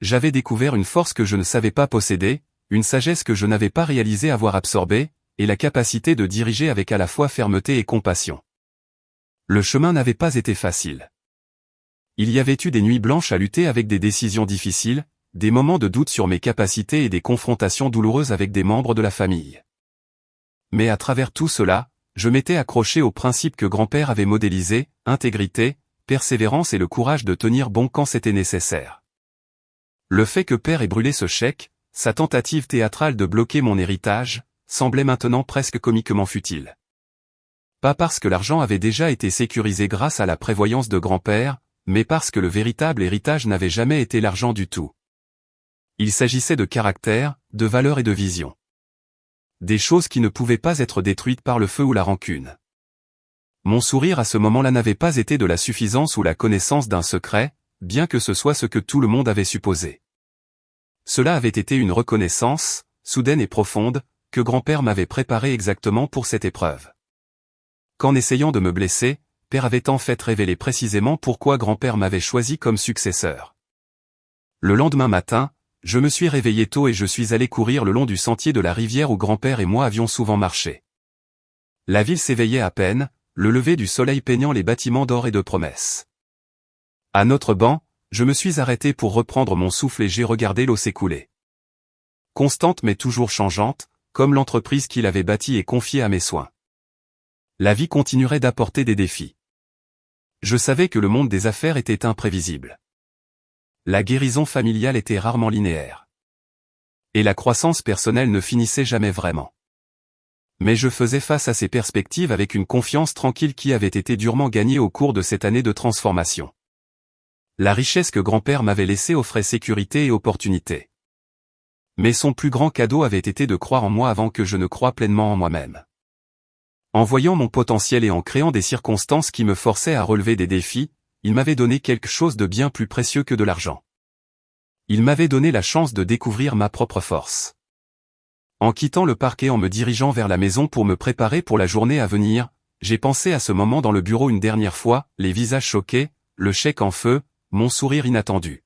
J'avais découvert une force que je ne savais pas posséder, une sagesse que je n'avais pas réalisé avoir absorbée, et la capacité de diriger avec à la fois fermeté et compassion. Le chemin n'avait pas été facile. Il y avait eu des nuits blanches à lutter avec des décisions difficiles, des moments de doute sur mes capacités et des confrontations douloureuses avec des membres de la famille. Mais à travers tout cela, je m'étais accroché au principe que grand-père avait modélisé, intégrité, persévérance et le courage de tenir bon quand c'était nécessaire. Le fait que père ait brûlé ce chèque, sa tentative théâtrale de bloquer mon héritage, semblait maintenant presque comiquement futile. Pas parce que l'argent avait déjà été sécurisé grâce à la prévoyance de grand-père, mais parce que le véritable héritage n'avait jamais été l'argent du tout. Il s'agissait de caractère, de valeur et de vision. Des choses qui ne pouvaient pas être détruites par le feu ou la rancune. Mon sourire à ce moment-là n'avait pas été de la suffisance ou la connaissance d'un secret, bien que ce soit ce que tout le monde avait supposé. Cela avait été une reconnaissance, soudaine et profonde, que grand-père m'avait préparée exactement pour cette épreuve. Qu'en essayant de me blesser, père avait en fait révélé précisément pourquoi grand-père m'avait choisi comme successeur. Le lendemain matin, je me suis réveillé tôt et je suis allé courir le long du sentier de la rivière où grand-père et moi avions souvent marché. La ville s'éveillait à peine, le lever du soleil peignant les bâtiments d'or et de promesses. À notre banc, je me suis arrêté pour reprendre mon souffle et j'ai regardé l'eau s'écouler. Constante mais toujours changeante, comme l'entreprise qu'il avait bâtie et confiée à mes soins. La vie continuerait d'apporter des défis. Je savais que le monde des affaires était imprévisible. La guérison familiale était rarement linéaire. Et la croissance personnelle ne finissait jamais vraiment. Mais je faisais face à ces perspectives avec une confiance tranquille qui avait été durement gagnée au cours de cette année de transformation. La richesse que grand-père m'avait laissée offrait sécurité et opportunité. Mais son plus grand cadeau avait été de croire en moi avant que je ne croie pleinement en moi-même. En voyant mon potentiel et en créant des circonstances qui me forçaient à relever des défis, il m'avait donné quelque chose de bien plus précieux que de l'argent. Il m'avait donné la chance de découvrir ma propre force. En quittant le parquet en me dirigeant vers la maison pour me préparer pour la journée à venir, j'ai pensé à ce moment dans le bureau une dernière fois, les visages choqués, le chèque en feu, mon sourire inattendu.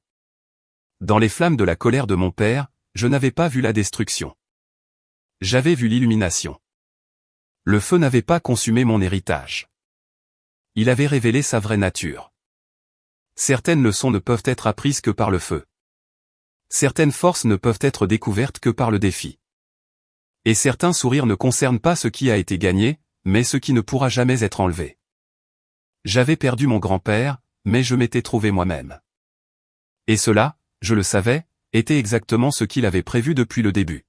Dans les flammes de la colère de mon père, je n'avais pas vu la destruction. J'avais vu l'illumination. Le feu n'avait pas consumé mon héritage. Il avait révélé sa vraie nature. Certaines leçons ne peuvent être apprises que par le feu. Certaines forces ne peuvent être découvertes que par le défi. Et certains sourires ne concernent pas ce qui a été gagné, mais ce qui ne pourra jamais être enlevé. J'avais perdu mon grand-père, mais je m'étais trouvé moi-même. Et cela, je le savais, était exactement ce qu'il avait prévu depuis le début.